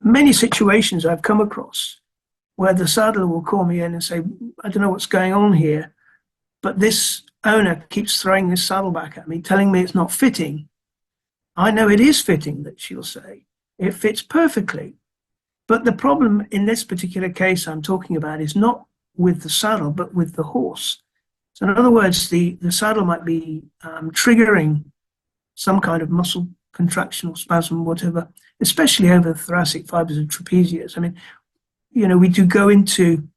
many situations I've come across where the saddler will call me in and say, I don't know what's going on here, but this owner keeps throwing this saddle back at me, telling me it's not fitting. I know it is fitting, that she'll say. It fits perfectly. But the problem in this particular case I'm talking about is not with the saddle, but with the horse. So in other words, the saddle might be triggering some kind of muscle contraction or spasm, whatever, especially over the thoracic fibers and trapezius. I mean, we do go into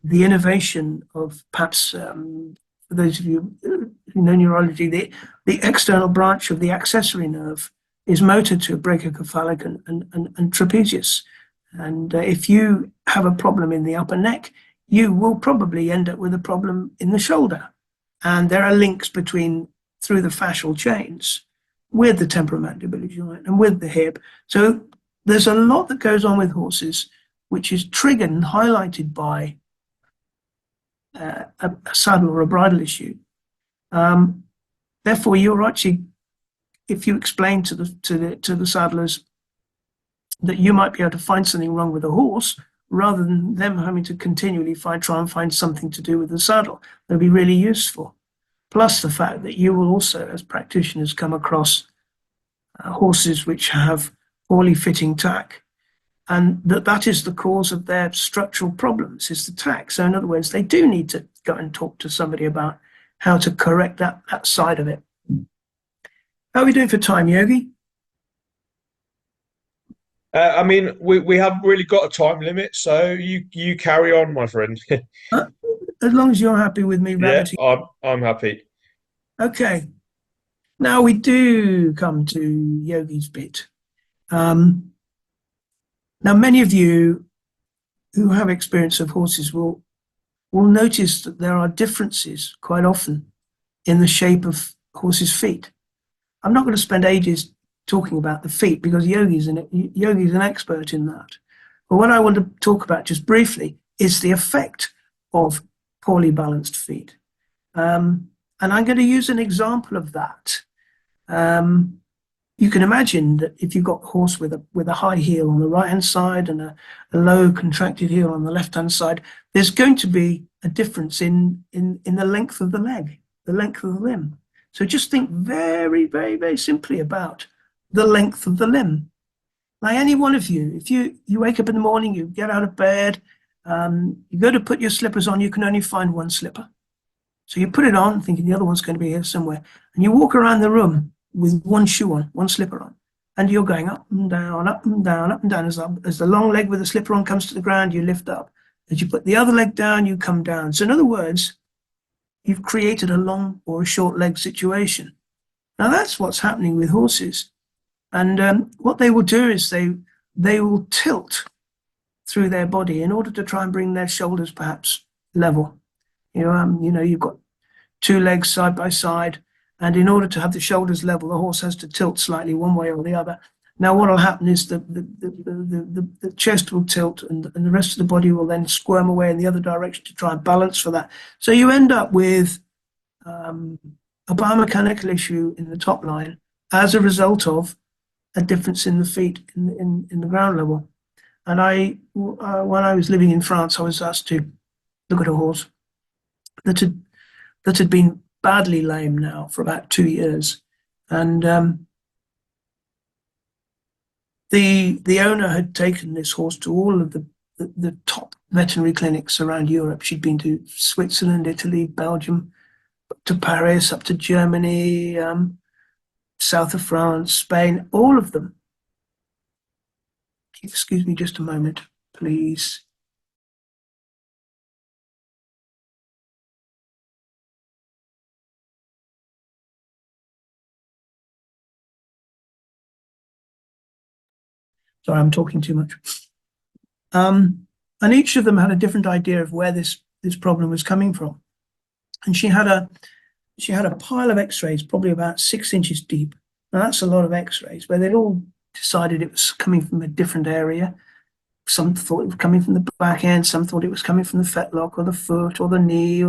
the innovation of perhaps, for those of you who know neurology, the external branch of the accessory nerve is motor to brachiocephalic and trapezius. And if you have a problem in the upper neck, you will probably end up with a problem in the shoulder. And there are links through the fascial chains with the temporomandibular joint and with the hip. So there's a lot that goes on with horses, which is triggered and highlighted by a saddle or a bridle issue. Therefore, you're actually, if you explain to the saddlers that you might be able to find something wrong with the horse, rather than them having to continually try and find something to do with the saddle, that'll be really useful. Plus the fact that you will also, as practitioners, come across horses which have poorly fitting tack, and that is the cause of their structural problems, is the tack. So in other words, they do need to go and talk to somebody about how to correct that side of it. How are we doing for time, Yogi? I mean, we haven't really got a time limit, so you carry on, my friend. As long as you're happy with me rabbiting. Yeah, I'm happy. Okay. Now we do come to Yogi's bit. Now, many of you who have experience of horses will notice that there are differences quite often in the shape of horses' feet. I'm not going to spend ages talking about the feet because Yogi's an expert in that. But what I want to talk about just briefly is the effect of poorly balanced feet. And I'm going to use an example of that. You can imagine that if you've got a horse with a high heel on the right-hand side and a low contracted heel on the left-hand side, there's going to be a difference in the length of the leg, the length of the limb. So just think very, very, very simply about the length of the limb. Like any one of you, if you wake up in the morning, you get out of bed, you go to put your slippers on, you can only find one slipper. So you put it on, thinking the other one's going to be here somewhere, and you walk around the room with one shoe on, one slipper on, and you're going up and down, up and down, up and down. As the long leg with the slipper on comes to the ground, you lift up. As you put the other leg down, you come down. So in other words, you've created a long or a short leg situation. Now that's what's happening with horses. And what they will do is they will tilt through their body in order to try and bring their shoulders perhaps level. You've got two legs side by side, and in order to have the shoulders level, the horse has to tilt slightly one way or the other. Now, what will happen is the chest will tilt, and the rest of the body will then squirm away in the other direction to try and balance for that. So you end up with a biomechanical issue in the top line as a result of a difference in the feet in the ground level. And when I was living in France, I was asked to look at a horse that had been badly lame now for about 2 years, and the owner had taken this horse to all of the top veterinary clinics around Europe. She'd been to Switzerland, Italy, Belgium, to Paris, up to Germany, south of France, Spain, all of them. Excuse me just a moment, please. Sorry, I'm talking too much. And each of them had a different idea of where this problem was coming from. And she had a pile of x-rays, probably about 6 inches deep. Now that's a lot of x-rays, where they'd all decided it was coming from a different area. Some thought it was coming from the back end, some thought it was coming from the fetlock or the foot or the knee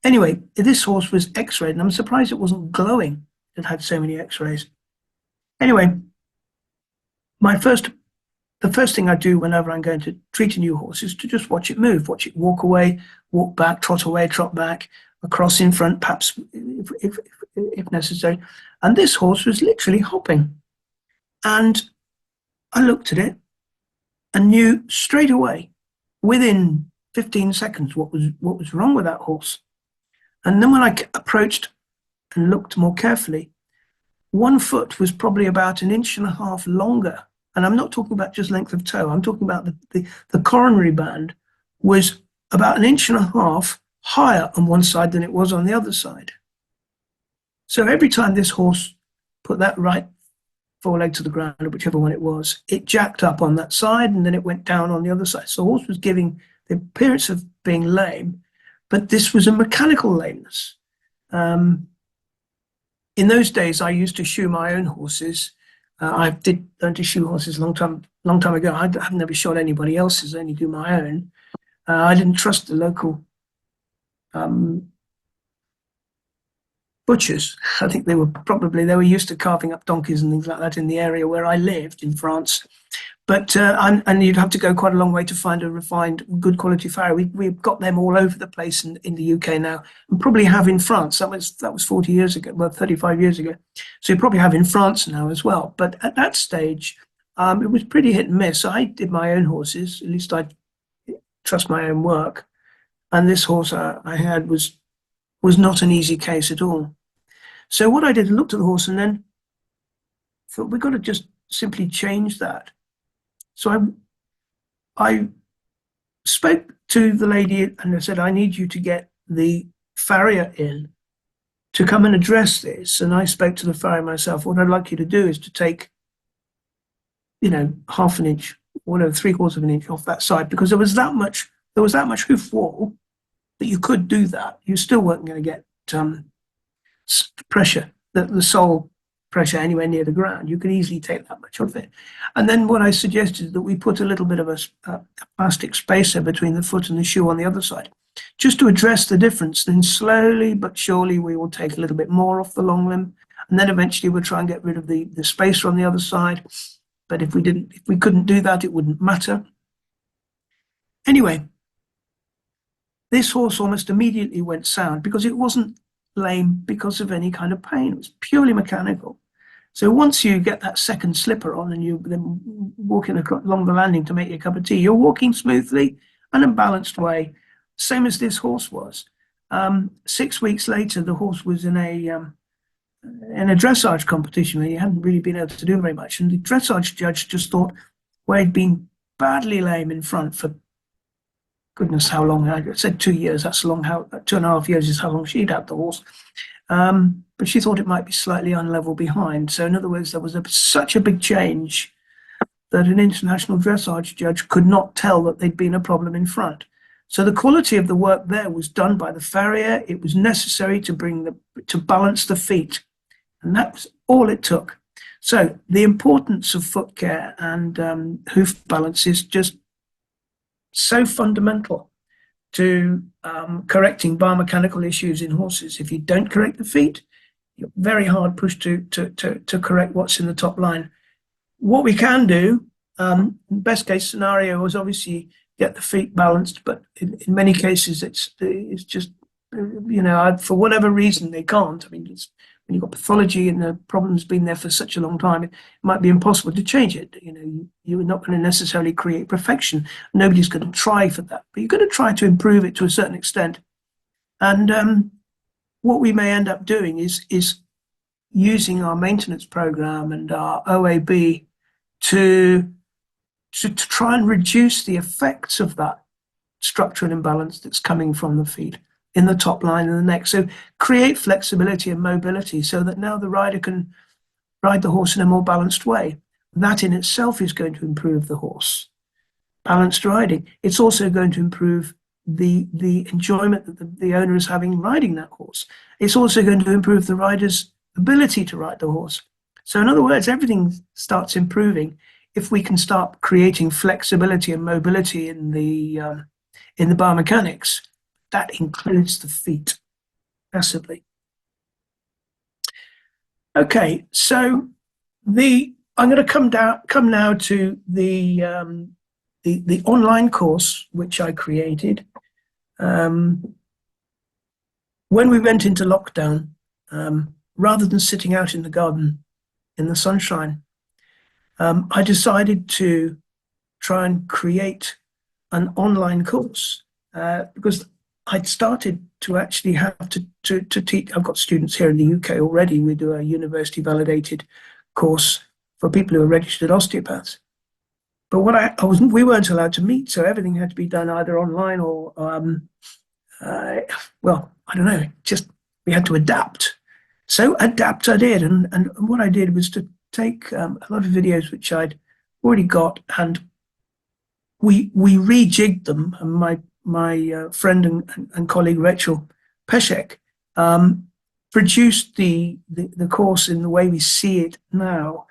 Anyway, this horse was x-rayed, and I'm surprised it wasn't glowing. It had so many x-rays. Anyway, the first thing I do whenever I'm going to treat a new horse is to just watch it move, watch it walk away, walk back, trot away, trot back, across in front, perhaps if if necessary. And this horse was literally hopping. And I looked at it and knew straight away, within 15 seconds, what was wrong with that horse. And then when I approached and looked more carefully, one foot was probably about 1.5 inches longer. And I'm not talking about just length of toe. I'm talking about the coronary band was about 1.5 inches higher on one side than it was on the other side. So every time this horse put that right foreleg to the ground, or whichever one it was, it jacked up on that side and then it went down on the other side. So the horse was giving the appearance of being lame, but this was a mechanical lameness. In those days, I used to shoe my own horses. I did learn to shoe horses a long time ago. I've never shot anybody else's, I only do my own. I didn't trust the local butchers. I think they were used to carving up donkeys and things like that in the area where I lived in France. But and you'd have to go quite a long way to find a refined, good quality farrier. We've got them all over the place in the UK now, and probably have in France. That was 40 years ago, well, 35 years ago. So you probably have in France now as well. But at that stage, it was pretty hit and miss. I did my own horses. At least I trust my own work. And this horse I had was not an easy case at all. So what I did, looked at the horse and then thought, we've got to just simply change that. So I spoke to the lady and I said, I need you to get the farrier in to come and address this. And I spoke to the farrier myself. What I'd like you to do is to take, 1/2 inch, whatever, 3/4 inch off that side, because there was that much hoof wall that you could do that. You still weren't going to get pressure, the sole pressure anywhere near the ground. You could easily take that much off it. And then what I suggested is that we put a little bit of a plastic spacer between the foot and the shoe on the other side, just to address the difference. Then slowly but surely we will take a little bit more off the long limb, and then eventually we'll try and get rid of the spacer on the other side. But if we couldn't do that, it wouldn't matter. Anyway, this horse almost immediately went sound because it wasn't lame because of any kind of pain. It was purely mechanical. So once you get that second slipper on and you then walking along the landing to make your cup of tea, you're walking smoothly and in a balanced way, same as this horse was. 6 weeks later, the horse was in a dressage competition where he hadn't really been able to do very much. And the dressage judge just thought, well, he'd been badly lame in front for goodness how long. I said 2 years. That's long. 2.5 years is how long she'd had the horse. But she thought it might be slightly unlevel behind. So in other words, there was such a big change that an international dressage judge could not tell that there'd been a problem in front. So the quality of the work there was done by the farrier. It was necessary to balance the feet, and that was all it took. So the importance of foot care and hoof balance is just so fundamental to correcting biomechanical issues in horses. If you don't correct the feet, you're very hard pushed to correct what's in the top line. What we can do, best case scenario, is obviously get the feet balanced, but in many cases it's just, for whatever reason they can't. I mean, when you've got pathology and the problem's been there for such a long time, it might be impossible to change it. You're not going to necessarily create perfection. Nobody's going to try for that, but you're going to try to improve it to a certain extent. And what we may end up doing is using our maintenance program and our OAB to try and reduce the effects of that structural imbalance that's coming from the feet in the top line and the neck. So create flexibility and mobility so that now the rider can ride the horse in a more balanced way. That in itself is going to improve the horse. Balanced riding. It's also going to improve the enjoyment that the owner is having riding that horse. It's also going to improve the rider's ability to ride the horse. So in other words, everything starts improving if we can start creating flexibility and mobility in the biomechanics. That includes the feet, massively. Okay, so I'm going to come now to the online course which I created. When we went into lockdown, rather than sitting out in the garden in the sunshine, I decided to try and create an online course because I'd started to actually have to teach. I've got students here in the UK already. We do a university validated course for people who are registered osteopaths. But what I wasn't, we weren't allowed to meet, so everything had to be done either online or, well, I don't know, just we had to adapt. So adapt I did, and what I did was to take a lot of videos which I'd already got, and we rejigged them. And my friend and colleague Rachel Peshek produced the course in the way we see it now.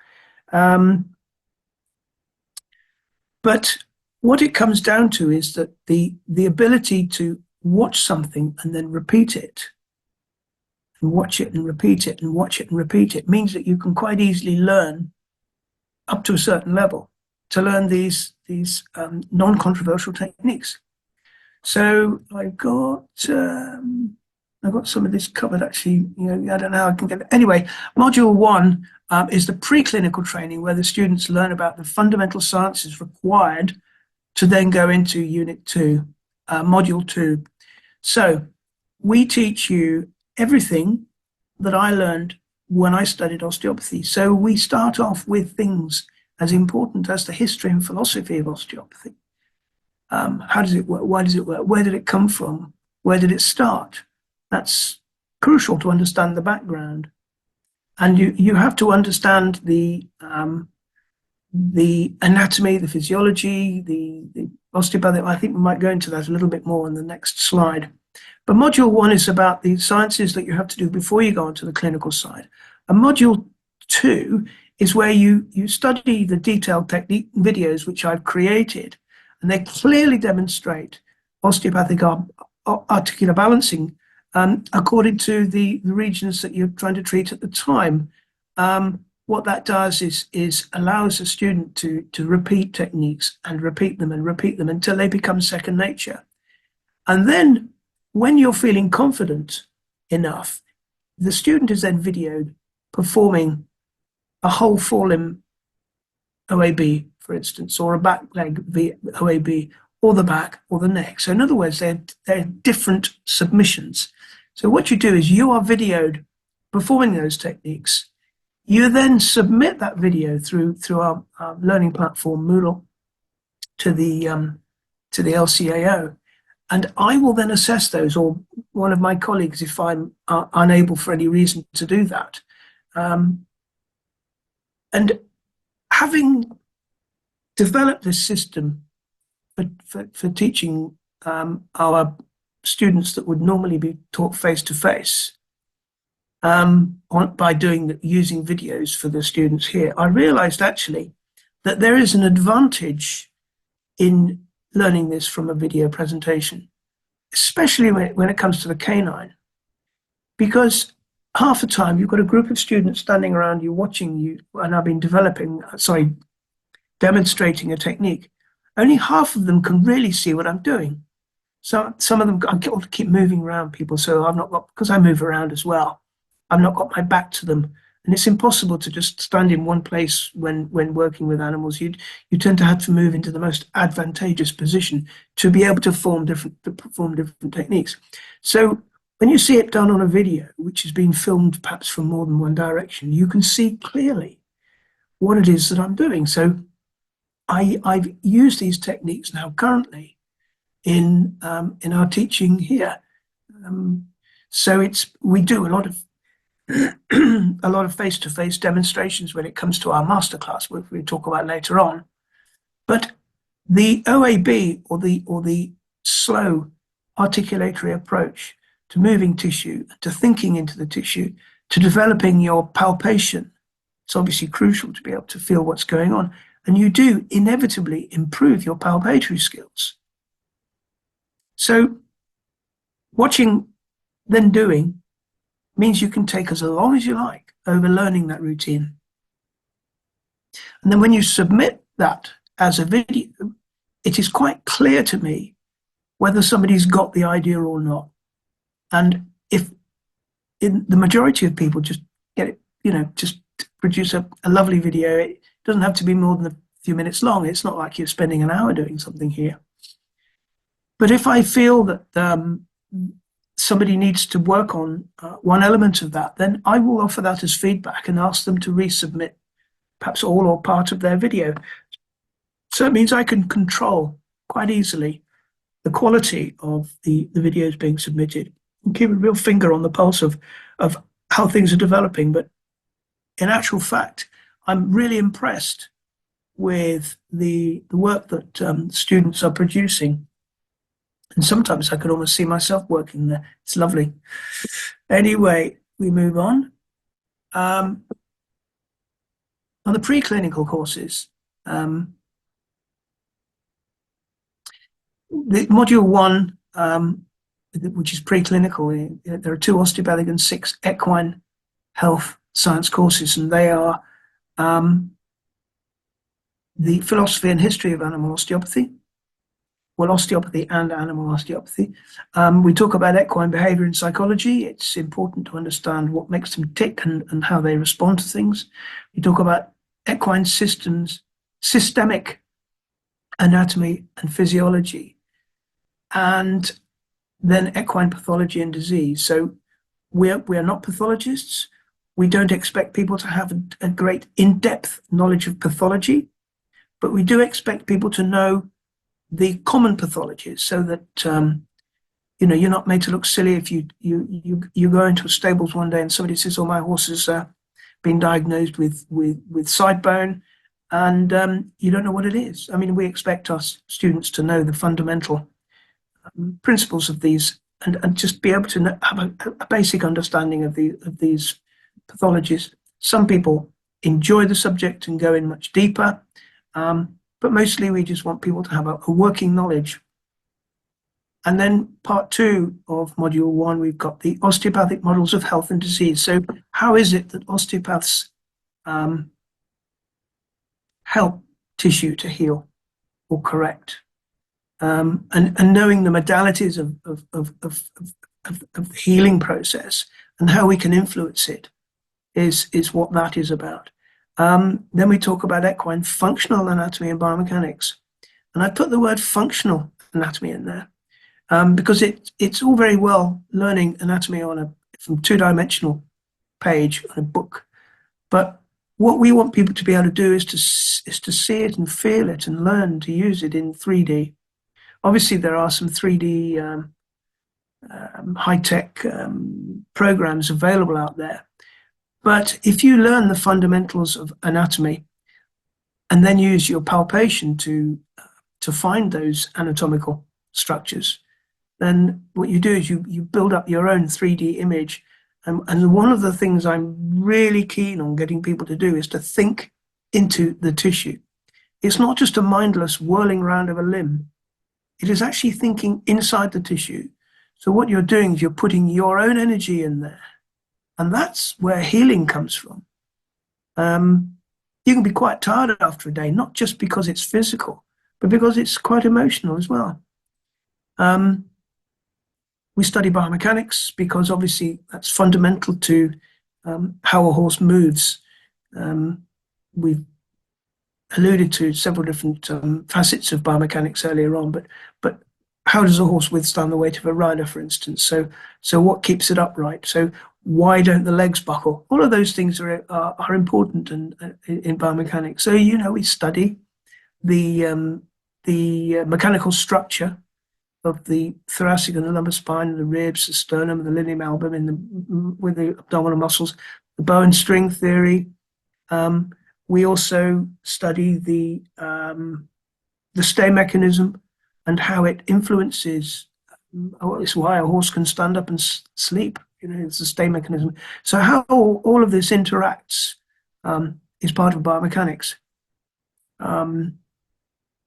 But what it comes down to is that the ability to watch something and then repeat it, and watch it and repeat it, and watch it and repeat it, means that you can quite easily learn up to a certain level, to learn these non-controversial techniques. So I've got some of this covered actually. I don't know how I can get it. Anyway, module 1 is the preclinical training, where the students learn about the fundamental sciences required to then go into unit 2, module 2. So we teach you everything that I learned when I studied osteopathy. So we start off with things as important as the history and philosophy of osteopathy. How does it work? Why does it work? Where did it come from? Where did it start? That's crucial to understand the background. And you have to understand the anatomy, the physiology, the osteopathic. I think we might go into that a little bit more in the next slide. But module 1 is about the sciences that you have to do before you go onto the clinical side. And module 2 is where you study the detailed technique videos which I've created, and they clearly demonstrate osteopathic articular balancing according to the regions that you're trying to treat at the time. What that does is allows a student to repeat techniques and repeat them until they become second nature. And then when you're feeling confident enough, the student is then videoed performing a whole forelimb OAB, for instance, or a back leg OAB, or the back or the neck. So in other words, they're different submissions. So what you do is you are videoed performing those techniques. You then submit that video through our learning platform Moodle to the LCAO, and I will then assess those, or one of my colleagues if I'm unable for any reason to do that. And having developed this system for teaching our students that would normally be taught face-to-face, by using videos for the students here, I realized actually that there is an advantage in learning this from a video presentation, especially when it comes to the canine, because half the time you've got a group of students standing around you watching you, and I've been demonstrating a technique. Only half of them can really see what I'm doing. So some of them, I keep moving around people, so I've not got, because I move around as well, I've not got my back to them. And it's impossible to just stand in one place when working with animals. You tend to have to move into the most advantageous position to be able to perform different techniques. So when you see it done on a video, which has been filmed perhaps from more than one direction, you can see clearly what it is that I'm doing. So I've used these techniques now currently in our teaching here. So we do a lot of face-to-face demonstrations when it comes to our masterclass, which we'll talk about later on. But the OAB, or the slow articulatory approach to moving tissue, to thinking into the tissue, to developing your palpation, it's obviously crucial to be able to feel what's going on. And you do inevitably improve your palpatory skills. So watching, then doing, means you can take as long as you like over learning that routine. And then when you submit that as a video, it is quite clear to me whether somebody's got the idea or not. And if the majority of people just get it, just produce a lovely video. It doesn't have to be more than a few minutes long. It's not like you're spending an hour doing something here. But if I feel that somebody needs to work on one element of that, then I will offer that as feedback and ask them to resubmit perhaps all or part of their video. So it means I can control quite easily the quality of the videos being submitted and keep a real finger on the pulse of how things are developing. But in actual fact, I'm really impressed with the work that students are producing. And sometimes I could almost see myself working there. It's lovely. Anyway, we move on. On the preclinical courses, the module 1, which is preclinical, there are 2 osteopathic and 6 equine health science courses, and they are the philosophy and history of animal osteopathy, well, osteopathy and animal osteopathy. We talk about equine behavior and psychology. It's important to understand what makes them tick and how they respond to things. We talk about equine systems, systemic anatomy and physiology, and then equine pathology and disease. So we are not pathologists. We don't expect people to have a great in-depth knowledge of pathology, but we do expect people to know the common pathologies, so that you're not made to look silly if you go into a stables one day and somebody says, "Oh, my horse has been diagnosed with side bone," and you don't know what it is. I mean, we expect our students to know the fundamental principles of these and just be able to have a basic understanding of these pathologies. Some people enjoy the subject and go in much deeper, but mostly we just want people to have a working knowledge. And then part 2 of module 1, we've got the osteopathic models of health and disease. So how is it that osteopaths help tissue to heal or correct? And knowing the modalities of the healing process and how we can influence it is what that is about. Then we talk about equine functional anatomy and biomechanics. And I put the word functional anatomy in there because it's all very well learning anatomy from 2-dimensional page on a book. But what we want people to be able to do is to see it and feel it and learn to use it in 3D. Obviously, there are some 3D high-tech programs available out there. But if you learn the fundamentals of anatomy and then use your palpation to find those anatomical structures, then what you do is you build up your own 3D image. And one of the things I'm really keen on getting people to do is to think into the tissue. It's not just a mindless whirling around of a limb. It is actually thinking inside the tissue. So what you're doing is you're putting your own energy in there. And that's where healing comes from. You can be quite tired after a day, not just because it's physical, but because it's quite emotional as well. We study biomechanics because obviously that's fundamental to how a horse moves. We've alluded to several different facets of biomechanics earlier on, but how does a horse withstand the weight of a rider, for instance? So what keeps it upright? So why don't the legs buckle? All of those things are important in biomechanics. So we study the mechanical structure of the thoracic and the lumbar spine, the ribs, the sternum, the lineum album, with the abdominal muscles, the bow and string theory. We also study the stay mechanism and how it influences. It's why a horse can stand up and sleep. It's a stay mechanism. So how all of this interacts is part of biomechanics.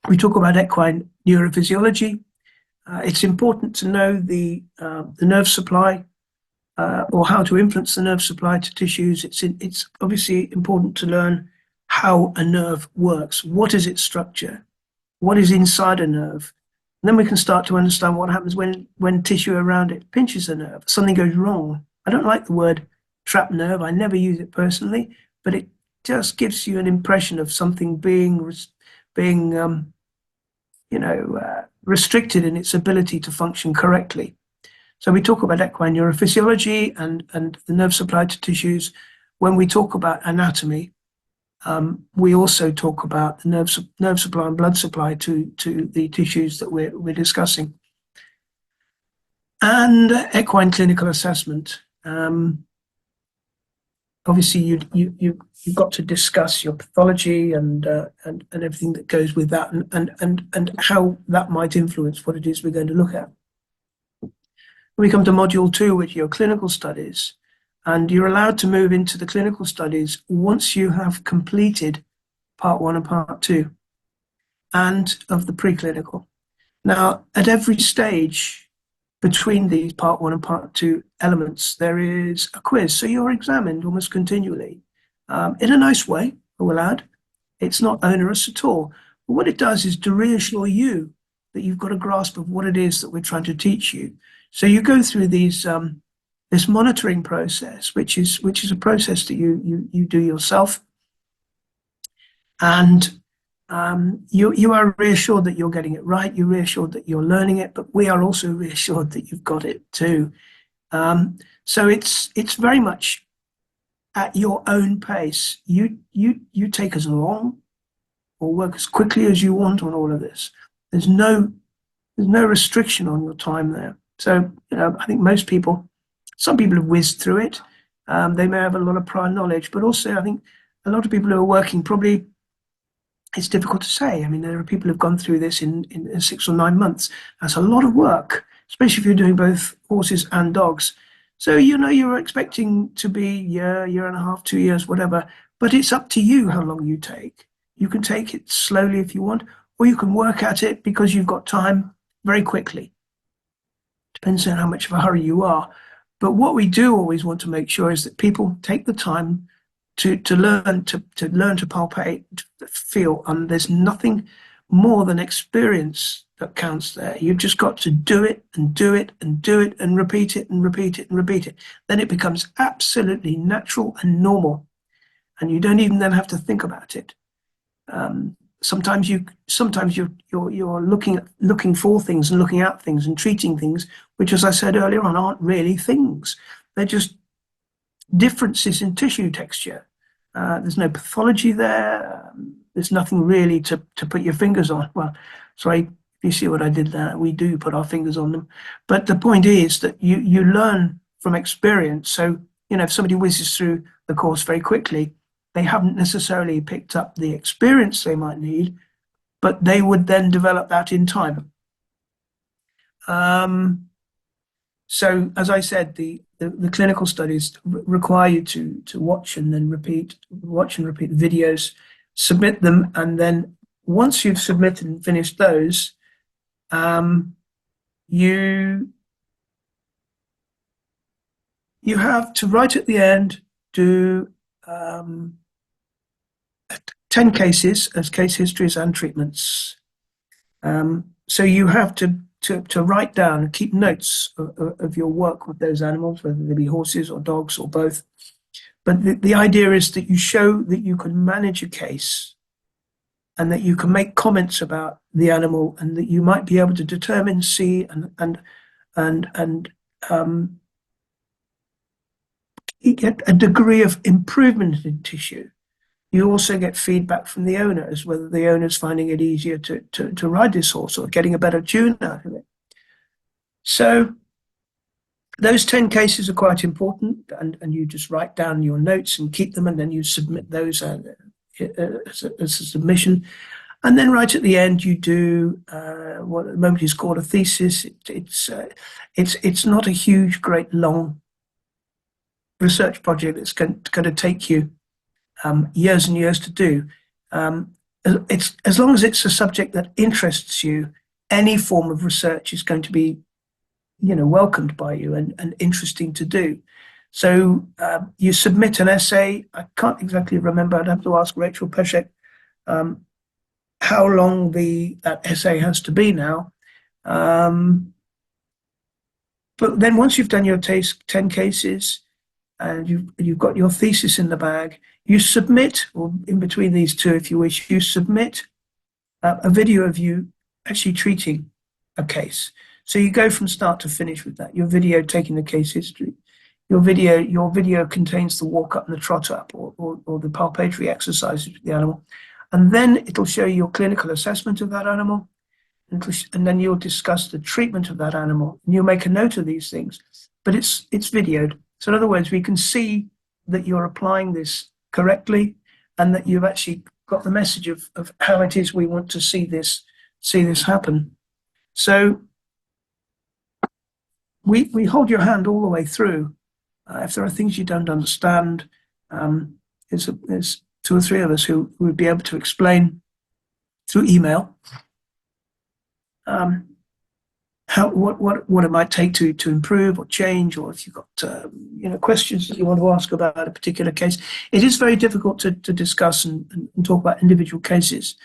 We talk about equine neurophysiology. It's important to know the nerve supply or how to influence the nerve supply to tissues. It's obviously important to learn how a nerve works. What is its structure? What is inside a nerve? And then we can start to understand what happens when tissue around it pinches a nerve. Something goes wrong. I don't like the word trapped nerve. I never use it personally, but it just gives you an impression of something being restricted in its ability to function correctly. So we talk about equine neurophysiology and the nerve supply to tissues. When we talk about anatomy, we also talk about the nerve supply and blood supply to the tissues that we're discussing. And equine clinical assessment. Obviously, you've got to discuss your pathology and everything that goes with that, and how that might influence what it is we're going to look at. We come to module 2, which are your clinical studies, and you're allowed to move into the clinical studies once you have completed part 1 and part 2 and of the preclinical. Now, at every stage between these part 1 and part 2 elements, there is a quiz. So you're examined almost continually in a nice way, I will add. It's not onerous at all. But what it does is to reassure you that you've got a grasp of what it is that we're trying to teach you. So you go through these this monitoring process, which is a process that you do yourself, and you are reassured that you're getting it right. You're reassured that you're learning it, but we are also reassured that you've got it too. So it's very much at your own pace. You take as long or work as quickly as you want on all of this. There's no restriction on your time there. So I think some people have whizzed through it. They may have a lot of prior knowledge, but also I think a lot of people who are working probably. It's difficult to say. I mean, there are people who've gone through this in 6 or 9 months. That's a lot of work, especially if you're doing both horses and dogs. So, you're expecting to be year and a half, 2 years, whatever, but it's up to you how long you take. You can take it slowly if you want, or you can work at it because you've got time very quickly. Depends on how much of a hurry you are. But what we do always want to make sure is that people take the time to learn to palpate, to feel, and there's nothing more than experience that counts there. You've just got to do it and do it and do it and repeat it and repeat it and repeat it. Then it becomes absolutely natural and normal, and you don't even then have to think about it. Sometimes you're looking for things and looking at things and treating things, which, as I said earlier on, aren't really things. They're just differences in tissue texture. There's no pathology there. There's nothing really to put your fingers on. Well, sorry, you see what I did there. We do put our fingers on them. But the point is that you learn from experience. So, if somebody whizzes through the course very quickly, they haven't necessarily picked up the experience they might need, but they would then develop that in time. So, as I said, the clinical studies require you to watch and repeat videos, submit them, and then once you've submitted and finished those, you have to, right at the end, do 10 cases as case histories and treatments. So you have to write down and keep notes of your work with those animals, whether they be horses or dogs or both. But the idea is that you show that you can manage a case and that you can make comments about the animal, and that you might be able to determine, see, and you get a degree of improvement in tissue. You also get feedback from the owners, whether the owner's finding it easier to ride this horse or getting a better tune out of it. So those 10 cases are quite important, and you just write down your notes and keep them, and then you submit those as a submission. And then right at the end, you do what at the moment is called a thesis. It's not a huge, great, long research project that's going to take you years and years to do. It's as long as it's a subject that interests you, any form of research is going to be, welcomed by you and interesting to do. So you submit an essay. I can't exactly remember. I'd have to ask Rachel Peshek how long that essay has to be now. But then once you've done your 10 cases, and you've got your thesis in the bag. You submit, or in between these two, if you wish, you submit a video of you actually treating a case. So you go from start to finish with that. Your video taking the case history. Your video contains the walk up and the trot up, or the palpatory exercises with the animal. And then it'll show you your clinical assessment of that animal. And then you'll discuss the treatment of that animal. And you'll make a note of these things. But it's videoed. So in other words, we can see that you're applying this correctly and that you've actually got the message of how it is we want to see this happen. So we hold your hand all the way through. If there are things you don't understand, there's two or three of us who would be able to explain through email what it might take to improve or change, or if you've got questions that you want to ask about a particular case. It is very difficult to discuss and talk about individual cases,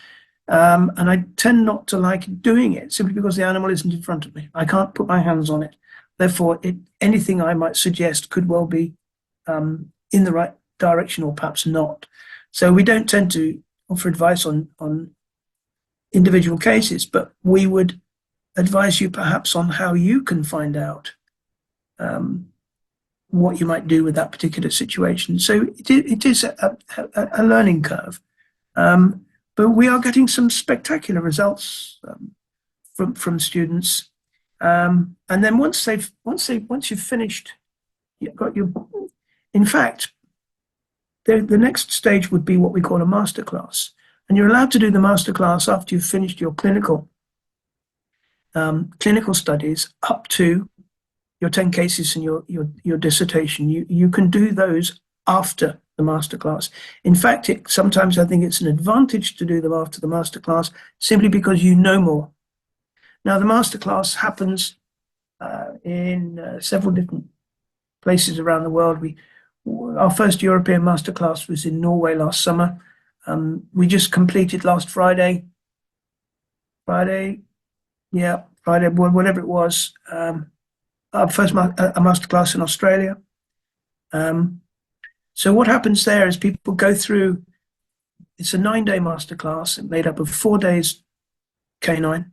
and I tend not to like doing it simply because the animal isn't in front of me. I can't put my hands on it. Therefore, anything I might suggest could well be in the right direction or perhaps not. So we don't tend to offer advice on individual cases, but we would advise you perhaps on how you can find out what you might do with that particular situation. So it is a learning curve, but we are getting some spectacular results from students. And then once you've finished, you've got your. In fact, the next stage would be what we call a masterclass, and you're allowed to do the masterclass after you've finished your clinical studies up to your 10 cases and your dissertation. You can do those after the masterclass. In fact, sometimes I think it's an advantage to do them after the masterclass simply because you know more. Now, the masterclass happens in several different places around the world. Our first European masterclass was in Norway last summer. We just completed last Friday, whatever it was, our first a masterclass in Australia. So what happens there is people go through, it's a 9-day masterclass made up of 4 days canine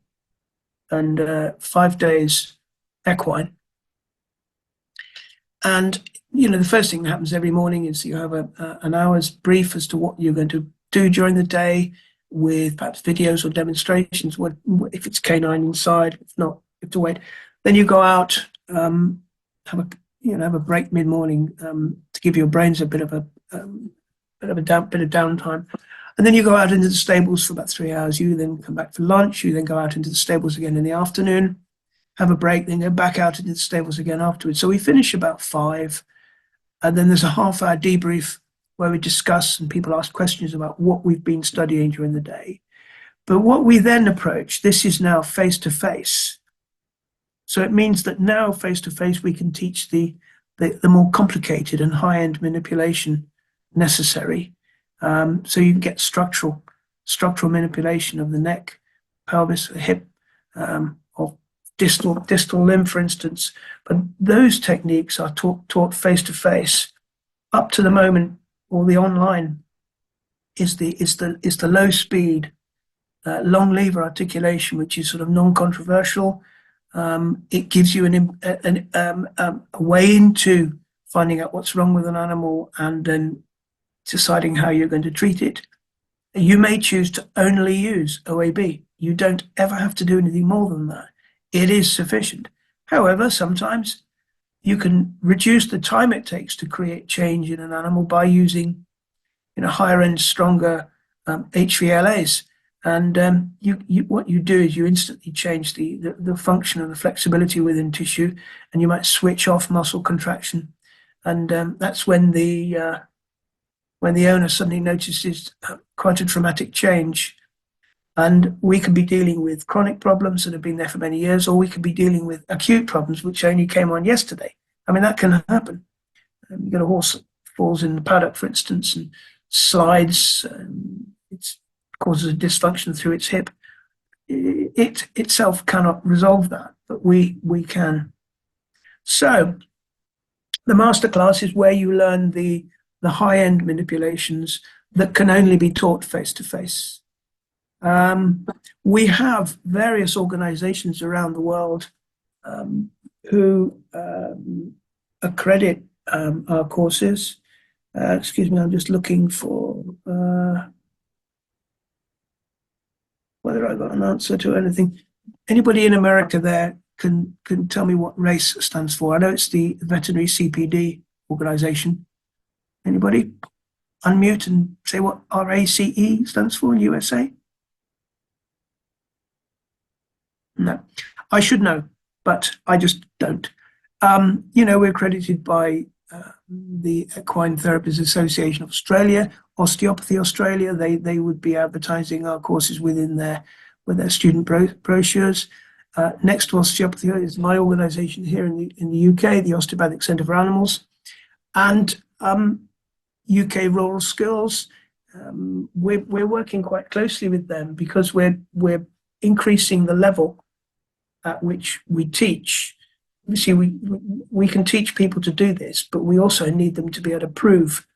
and 5 days equine. And, the first thing that happens every morning is you have an hour's brief as to what you're going to do during the day, with perhaps videos or demonstrations, if it's canine inside, if not, you have to wait. Then you go out, have a break mid-morning to give your brains a bit of downtime. And then you go out into the stables for about 3 hours. You then come back for lunch. You then go out into the stables again in the afternoon, have a break, then go back out into the stables again afterwards. So we finish about 5, and then there's a half-hour debrief where we discuss and people ask questions about what we've been studying during the day. But what we then approach, this is now face-to-face. So it means that now face-to-face we can teach the more complicated and high-end manipulation necessary. So you can get structural manipulation of the neck, pelvis, hip, or distal limb, for instance. But those techniques are taught face-to-face. Up to the moment, or the online is the low speed, long lever articulation, which is sort of non-controversial. It gives you a way into finding out what's wrong with an animal and then deciding how you're going to treat it. You may choose to only use OAB. You don't ever have to do anything more than that. It is sufficient. However, sometimes you can reduce the time it takes to create change in an animal by using, higher end, stronger HVLAs. And what you do is you instantly change the function and the flexibility within tissue, and you might switch off muscle contraction. And that's when the owner suddenly notices quite a dramatic change. And we could be dealing with chronic problems that have been there for many years, or we could be dealing with acute problems which only came on yesterday. I mean, that can happen. You get a horse that falls in the paddock, for instance, and slides, it causes a dysfunction through its hip. It itself cannot resolve that, but we can. So The masterclass is where you learn the high-end manipulations that can only be taught face to face. We have various organizations around the world who accredit our courses. Excuse me, I'm just looking for whether I got an answer to anything. Anybody in America there can tell me what RACE stands for? I know it's the Veterinary CPD organization. Anybody? Unmute and say what RACE stands for in USA? No, I should know, but I just don't. We're accredited by the Equine Therapists Association of Australia, Osteopathy Australia. They would be advertising our courses with their student brochures. Next to Osteopathy is my organisation here in the UK, the Osteopathic Centre for Animals, and UK Rural Skills. We're working quite closely with them because we're increasing the level at which we teach. See, we can teach people to do this, but we also need them to be able to prove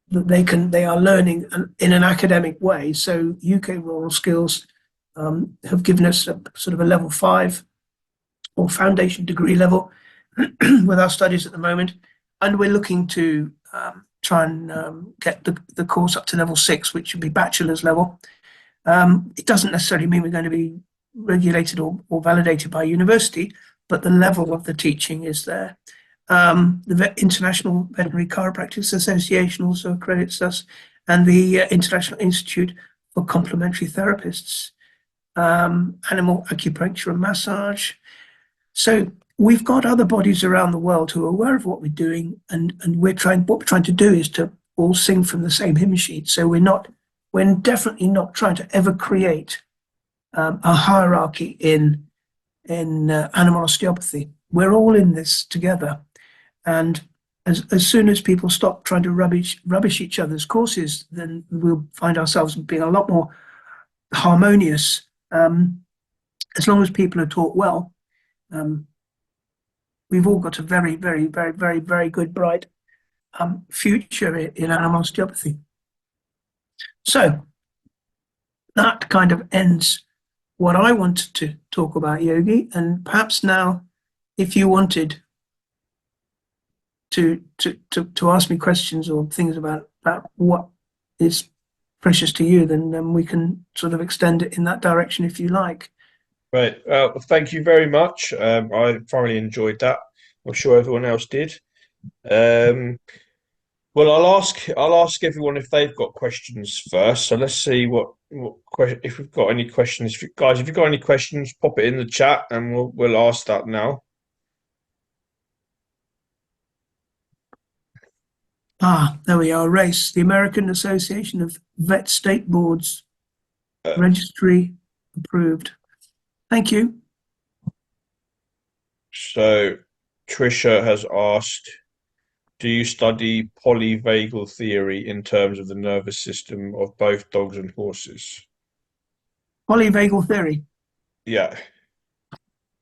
that they are learning in an academic way. So UK Rural Skills have given us a sort of a level 5 or foundation degree level with our studies at the moment, and we're looking to try and get the course up to level 6, which would be bachelor's level. It doesn't necessarily mean we're going to be regulated or validated by university, but the level of the teaching is there. The International Veterinary Chiropractic Association also accredits us, and the International Institute for Complementary Therapists, Animal Acupuncture and Massage. So we've got other bodies around the world who are aware of what we're doing, and what we're trying to do is to all sing from the same hymn sheet. So we're definitely not trying to ever create a hierarchy in animal osteopathy. We're all in this together, and as soon as people stop trying to rubbish each other's courses, then we'll find ourselves being a lot more harmonious. As long as people are taught well, we've all got a very, very, very, very, very good, bright future in animal osteopathy. So that kind of ends what I wanted to talk about, Yogi, and perhaps now, if you wanted to ask me questions or things about what is precious to you, then we can sort of extend it in that direction if you like. Right. Well, thank you very much. I thoroughly enjoyed that. I'm sure everyone else did. Well, I'll ask everyone if they've got questions first. So let's see if we've got any questions. Guys, if you've got any questions, pop it in the chat and we'll ask that now. There we are. RACE, the American Association of Vet State Boards, registry approved. Thank you. So Trisha has asked, do you study polyvagal theory in terms of the nervous system of both dogs and horses? Polyvagal theory. Yeah.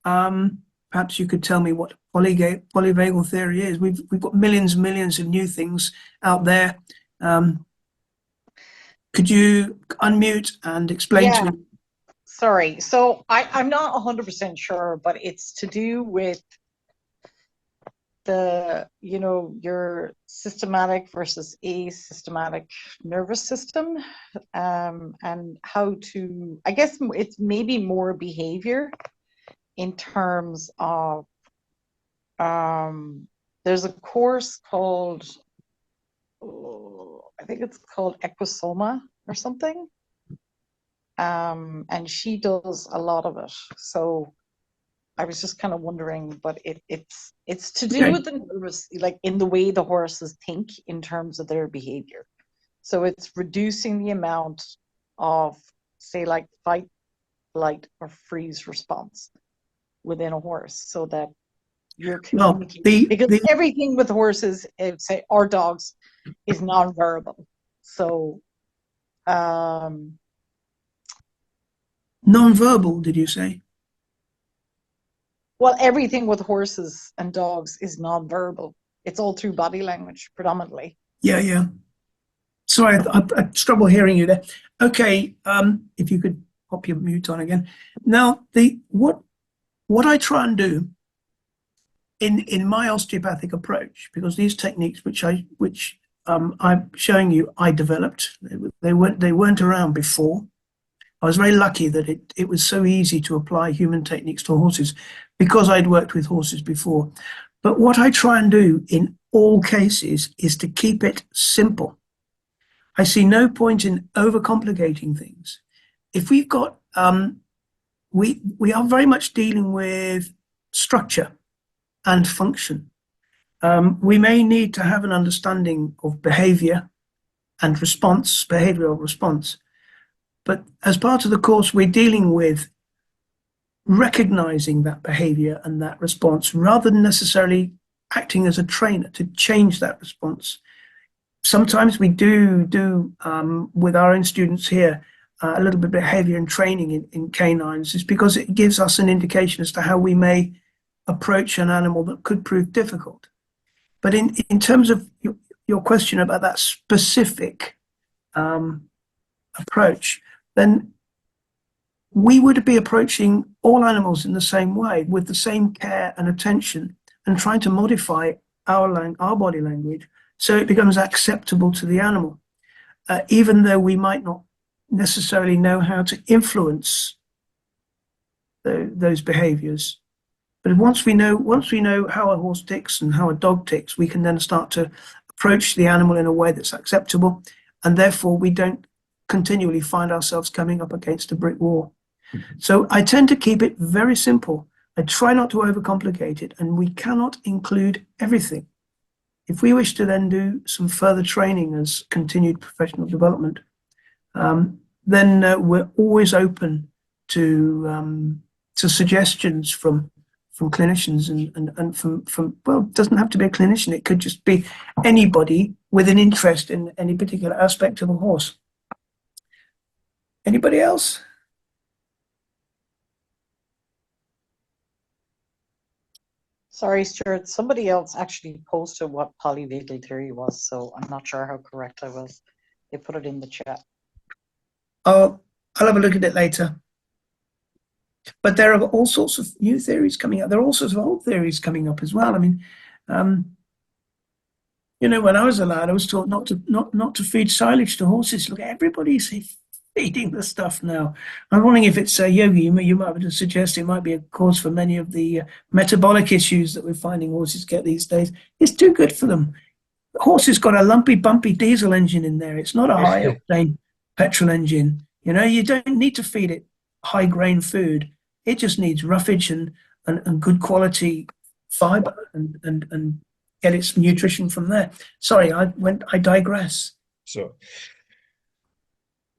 Perhaps you could tell me what polyvagal theory is. We've got millions and millions of new things out there. Could you unmute and explain to me? Sorry. So I'm not 100% sure, but it's to do with your systematic versus asystematic nervous system, and how to, I guess it's maybe more behavior in terms of, there's a course called, I think it's called Equisoma or something. And she does a lot of it. So I was just kind of wondering, but it's to do with the nervous, like in the way the horses think in terms of their behavior. So it's reducing the amount of, say, like fight, flight, or freeze response within a horse, so that you're communicating. Because everything with horses, say, or dogs, is nonverbal. So, nonverbal, did you say? Well, everything with horses and dogs is nonverbal. it's all through body language predominantly. Yeah. Sorry, I struggle hearing you there. Okay, if you could pop your mute on again. Now, what I try and do in my osteopathic approach, because these techniques which I'm showing you, I developed. They weren't around before. I was very lucky that it was so easy to apply human techniques to horses because I'd worked with horses before. But what I try and do in all cases is to keep it simple. I see no point in overcomplicating things. If we've got, we are very much dealing with structure and function. We may need to have an understanding of behavior and response, behavioral response. But as part of the course, we're dealing with recognizing that behavior and that response rather than necessarily acting as a trainer to change that response. Sometimes we do with our own students here a little bit of behavior and training in canines, is because it gives us an indication as to how we may approach an animal that could prove difficult. But in terms of your question about that specific approach, then we would be approaching all animals in the same way, with the same care and attention, and trying to modify our body language so it becomes acceptable to the animal, even though we might not necessarily know how to influence those behaviors. But once we know how a horse ticks and how a dog ticks, we can then start to approach the animal in a way that's acceptable, and therefore we don't continually find ourselves coming up against a brick wall. So I tend to keep it very simple. I try not to overcomplicate it, and we cannot include everything. If we wish to then do some further training as continued professional development, then we're always open to suggestions from clinicians and from well, it doesn't have to be a clinician. It could just be anybody with an interest in any particular aspect of a horse. Anybody else? Sorry, Stuart, somebody else actually posted what polyvagal theory was, so I'm not sure how correct I was. They put it in the chat. I'll have a look at it later. But there are all sorts of new theories coming up. There are all sorts of old theories coming up as well. I mean, when I was a lad, I was taught not to feed silage to horses. Look, everybody's feeding the stuff now. I'm wondering if it's Yogi. You might be to suggest it might be a cause for many of the metabolic issues that we're finding horses get these days. It's too good for them. The horse has got a lumpy, bumpy diesel engine in there. It's not a high octane petrol engine. You don't need to feed it high grain food. It just needs roughage and good quality fiber and get its nutrition from there. Sorry, I digress. So,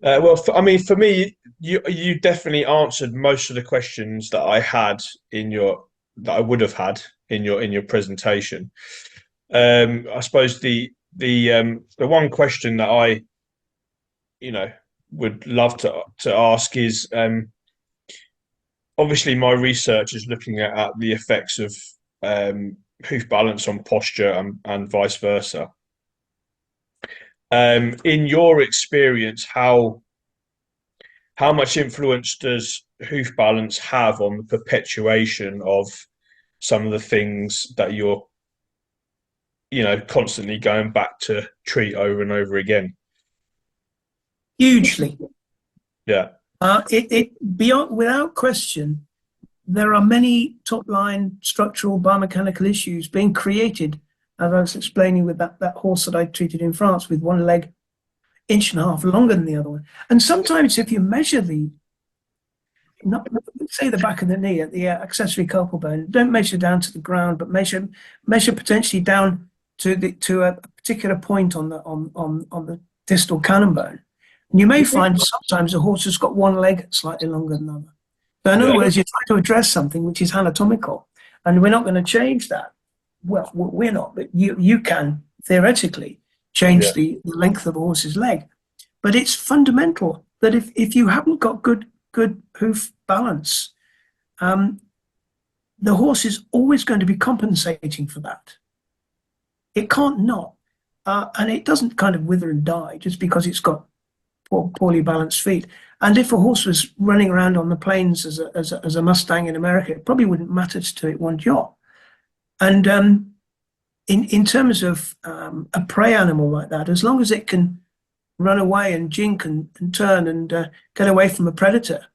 well, for me, you definitely answered most of the questions that I had that I would have had in your presentation. I suppose the one question that I would love to ask is, obviously my research is looking at the effects of hoof balance on posture and vice versa. In your experience, how much influence does hoof balance have on the perpetuation of some of the things that you're constantly going back to treat over and over again? Hugely. Yeah. Without question, there are many top-line structural biomechanical issues being created, as I was explaining with that horse that I treated in France with one leg 1.5 inches longer than the other one. And sometimes if you measure not say the back of the knee at the accessory carpal bone, don't measure down to the ground, but measure potentially down to a particular point on the distal cannon bone. And you may find sometimes a horse has got one leg slightly longer than the other. So in other words, you try to address something which is anatomical, and we're not going to change that. Well, we're not, but you can theoretically change the length of a horse's leg. But it's fundamental that if you haven't got good hoof balance, the horse is always going to be compensating for that. It can't not. And it doesn't kind of wither and die just because it's got poorly balanced feet. And if a horse was running around on the plains as a Mustang in America, it probably wouldn't matter to it one jot. And in terms of a prey animal like that, as long as it can run away and jink and turn and get away from a predator,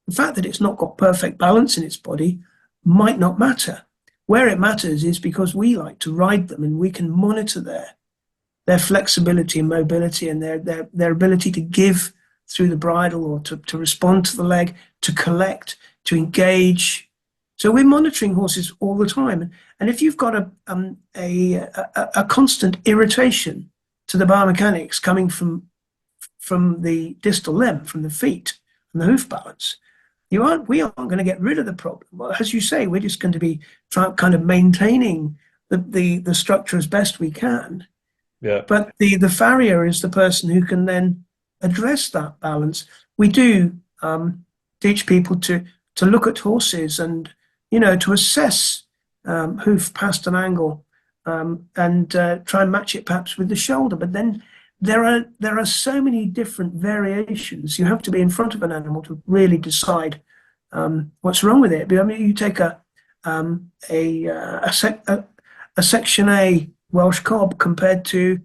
the fact that it's not got perfect balance in its body might not matter. Where it matters is because we like to ride them and we can monitor their flexibility and mobility and their ability to give through the bridle or to respond to the leg, to collect, to engage. So we're monitoring horses all the time. And if you've got a constant irritation to the biomechanics coming from the distal limb, from the feet and the hoof balance, we aren't going to get rid of the problem. Well, as you say, we're just going to be kind of maintaining the structure as best we can. Yeah. But the farrier is the person who can then address that balance. We do teach people to look at horses and, to assess hoof past an angle and try and match it perhaps with the shoulder. But then there are so many different variations. You have to be in front of an animal to really decide what's wrong with it. I mean, you take a Section A Welsh cob compared to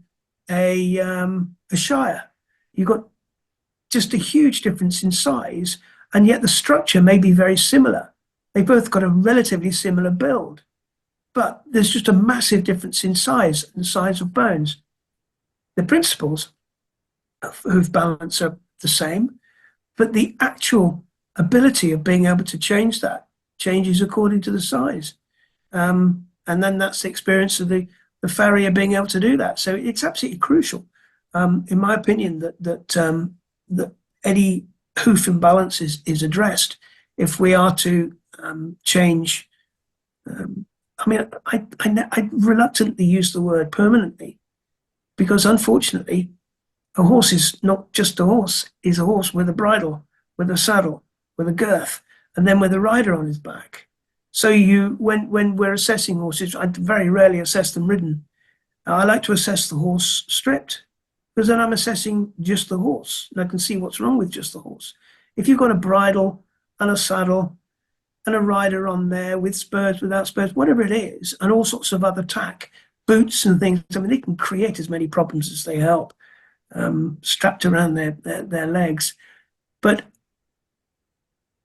a Shire. You've got just a huge difference in size, and yet the structure may be very similar. They both got a relatively similar build, but there's just a massive difference in size and the size of bones. The principles of hoof balance are the same, but the actual ability of being able to change that changes according to the size. And then that's the experience of the farrier being able to do that. So it's absolutely crucial, in my opinion, that any hoof imbalance is addressed if we are to change. I reluctantly use the word permanently, because unfortunately, a horse is not just a horse. He's a horse with a bridle, with a saddle, with a girth, and then with a rider on his back. So when we're assessing horses, I very rarely assess them ridden. I like to assess the horse stripped, because then I'm assessing just the horse, and I can see what's wrong with just the horse. If you've got a bridle and a saddle and a rider on there with spurs, without spurs, whatever it is, and all sorts of other tack, boots and things, I mean, they can create as many problems as they help, strapped around their legs. But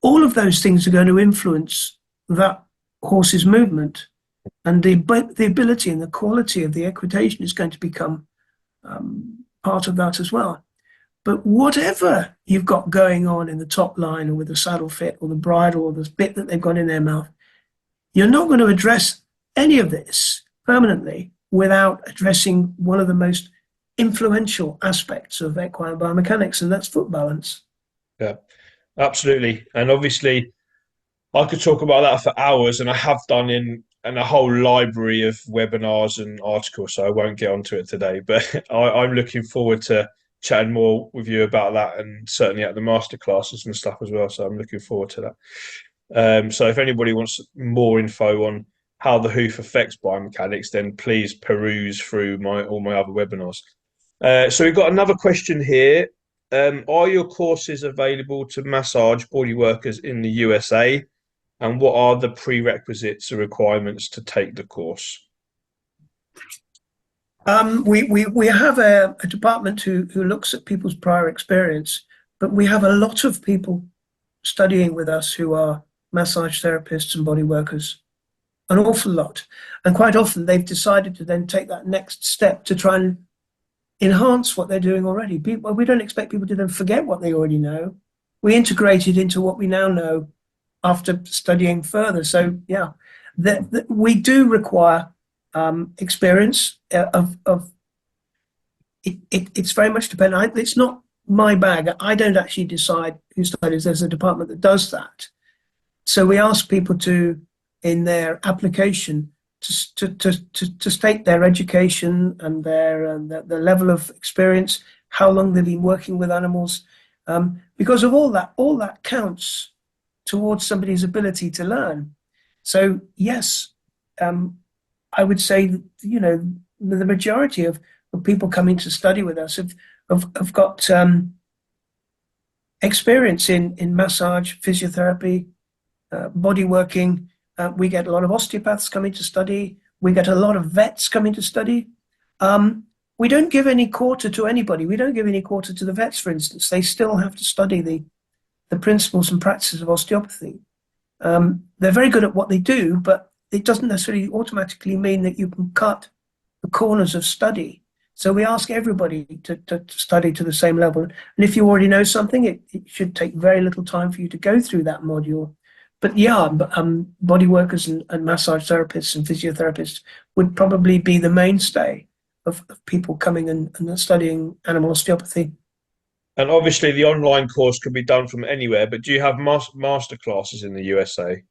all of those things are going to influence that horse's movement, and the ability and the quality of the equitation is going to become part of that as well. But whatever you've got going on in the top line, or with the saddle fit, or the bridle, or the bit that they've got in their mouth, you're not going to address any of this permanently without addressing one of the most influential aspects of equine biomechanics, and that's foot balance. Yeah, absolutely. And obviously, I could talk about that for hours, and I have done in a whole library of webinars and articles, so I won't get onto it today. But I'm looking forward to chatting more with you about that, and certainly at the masterclasses and stuff as well. So I'm looking forward to that. So if anybody wants more info on how the hoof affects biomechanics, then please peruse through all my other webinars. So we've got another question here. Are your courses available to massage body workers in the USA? And what are the prerequisites or requirements to take the course? We have a department who looks at people's prior experience, but we have a lot of people studying with us who are massage therapists and body workers, an awful lot. And quite often they've decided to then take that next step to try and enhance what they're doing already. We don't expect people to then forget what they already know. We integrate it into what we now know after studying further. So yeah, we do require experience of it's very much dependent. It's not my bag. I don't actually decide who studies. There's a department that does that. So we ask people to, in their application, to state their education and their level of experience, how long they've been working with animals, because of all that counts towards somebody's ability to learn. So yes, I would say that, the majority of people coming to study with us have got experience in massage, physiotherapy, body working. We get a lot of osteopaths coming to study. We get a lot of vets coming to study. We don't give any quarter to anybody. We don't give any quarter to the vets, for instance. They still have to study the principles and practices of osteopathy. They're very good at what they do, but it doesn't necessarily automatically mean that you can cut the corners of study. So we ask everybody to study to the same level. And if you already know something, it should take very little time for you to go through that module. But yeah, body workers and massage therapists and physiotherapists would probably be the mainstay of people coming and studying animal osteopathy. And obviously the online course can be done from anywhere, but do you have master classes in the USA?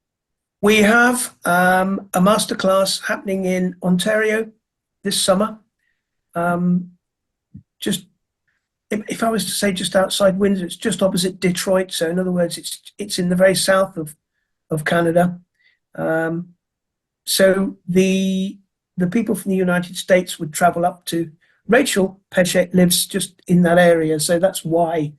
We have a masterclass happening in Ontario this summer. Just if I was to say just outside Windsor, it's just opposite Detroit. So in other words, it's in the very south of Canada. So the people from the United States would travel up to. Rachel Peshet lives just in that area, so that's why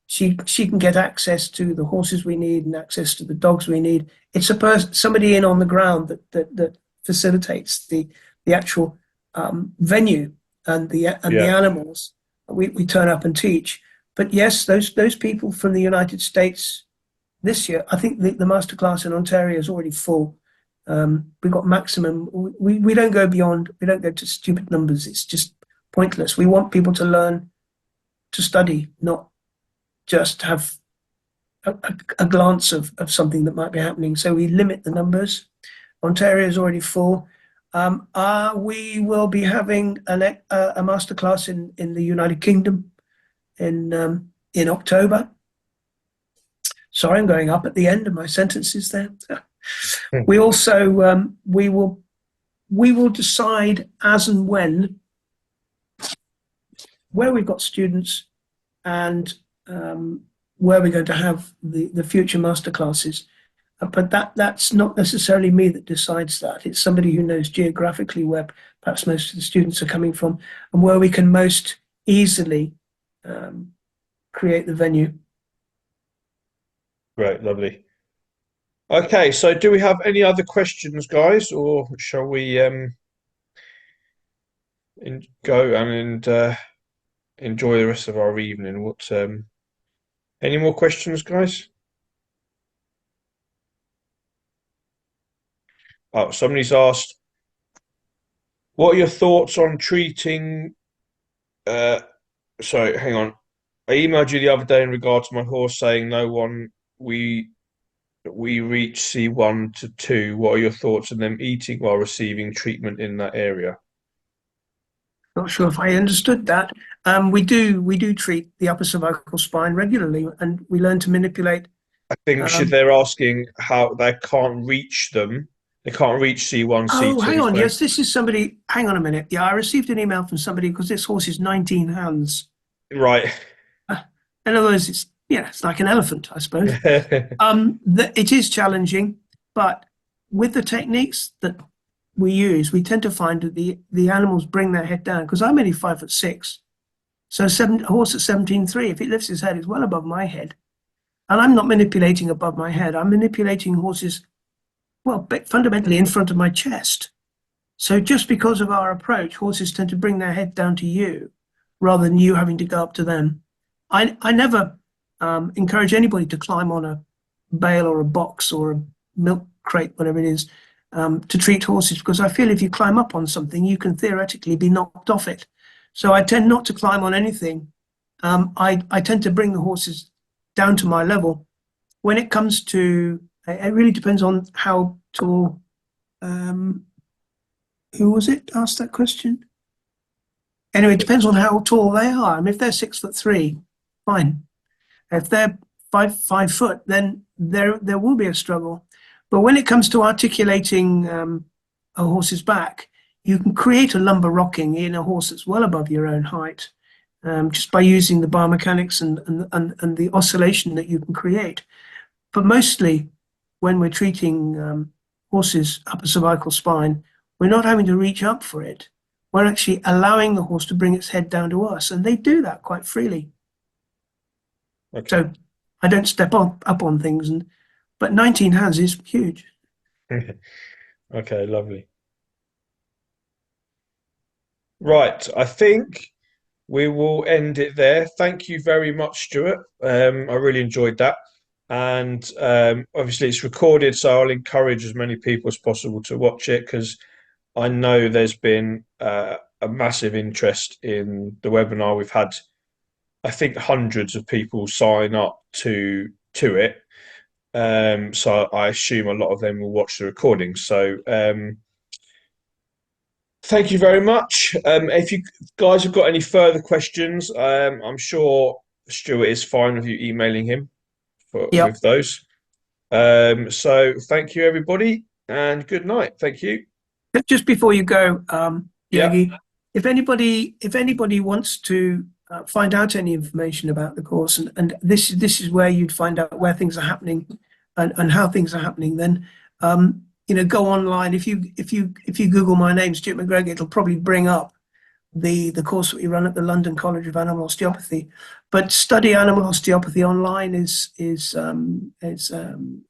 she can get access to the horses we need and access to the dogs we need. It's somebody in on the ground that facilitates the actual venue and the animals. We turn up and teach. But yes, those people from the United States this year, I think the masterclass in Ontario is already full. We've got maximum. We don't go beyond. We don't go to stupid numbers. It's just pointless. We want people to learn to study, not just have a glance of something that might be happening. So we limit the numbers. Ontario is already full. We will be having a masterclass in the United Kingdom in October. Sorry, I'm going up at the end of my sentences there. We also we will decide as and when where we've got students and where we're going to have the future masterclasses. But that's not necessarily me that decides that. It's somebody who knows geographically where perhaps most of the students are coming from and where we can most easily create the venue. Great, lovely. Okay, so do we have any other questions, guys, or shall we go and enjoy the rest of our evening? What? Any more questions, guys? Oh, somebody's asked, what are your thoughts on treating? Sorry, hang on. I emailed you the other day in regard to my horse saying we reach C1 to 2. What are your thoughts on them eating while receiving treatment in that area? Not sure if I understood that. We do treat the upper cervical spine regularly, and we learn to manipulate. I think they're asking how they can't reach them. They can't reach C1, C2. Oh, hang on. Yes, this is somebody. Hang on a minute. Yeah, I received an email from somebody because this horse is 19 hands. Right. In other words, it's like an elephant, I suppose. It is challenging, but with the techniques that we use, we tend to find that the animals bring their head down because I'm only 5'6". So a horse at 17.3, if it lifts his head, it's well above my head. And I'm not manipulating above my head. I'm manipulating horses, well, fundamentally in front of my chest. So just because of our approach, horses tend to bring their head down to you rather than you having to go up to them. I never encourage anybody to climb on a bale or a box or a milk crate, whatever it is, to treat horses, because I feel if you climb up on something, you can theoretically be knocked off it. So I tend not to climb on anything. I tend to bring the horses down to my level. When it comes to, it really depends on how tall. Who was it asked that question? Anyway, it depends on how tall they are. I mean, if they're 6'3", fine. If they're 5 foot, then there will be a struggle. But when it comes to articulating a horse's back, you can create a lumbar rocking in a horse that's well above your own height, just by using the biomechanics and the oscillation that you can create. But mostly, when we're treating horses' upper cervical spine, we're not having to reach up for it. we're actually allowing the horse to bring its head down to us, and they do that quite freely. Okay. So I don't step up on things, but 19 hands is huge. Okay, lovely. Right, I think we will end it there. Thank you very much, Stuart. I really enjoyed that. And obviously it's recorded, so I'll encourage as many people as possible to watch it, because I know there's been a massive interest in the webinar. We've had, I think, hundreds of people sign up to it. So I assume a lot of them will watch the recording. So thank you very much. If you guys have got any further questions, I'm sure Stuart is fine with you emailing him with those. So thank you, everybody, and good night. Thank you. Just before you go, Yogi, Yeah. if anybody wants to find out any information about the course, and this is where you'd find out where things are happening and how things are happening, then go online. If you Google my name, Stuart McGregor, it'll probably bring up the course that we run at the London College of Animal Osteopathy. But Study Animal Osteopathy Online is a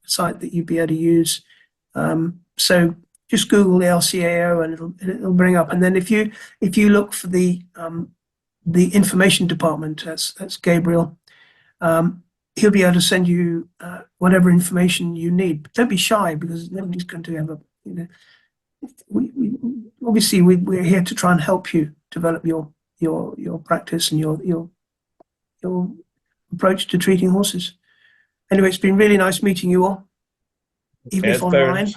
site that you'd be able to use. So just Google the LCAO and it'll bring up. And then if you look for the information department, that's Gabriel. He'll be able to send you whatever information you need. But don't be shy, because nobody's going to ever, obviously we're here to try and help you develop your practice and your approach to treating horses. Anyway, it's been really nice meeting you all, even if online.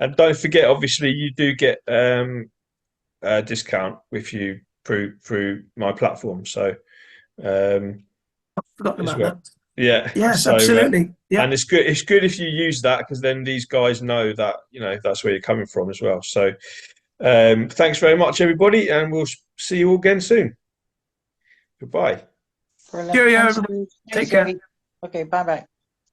And don't forget, obviously, you do get a discount if you through my platform. So I've forgotten about that. Yeah. Yes, so, absolutely. Yeah. And it's good if you use that, because then these guys know that that's where you're coming from as well. So thanks very much, everybody, and we'll see you all again soon. Goodbye. Cheerio. Take care. Okay, bye-bye.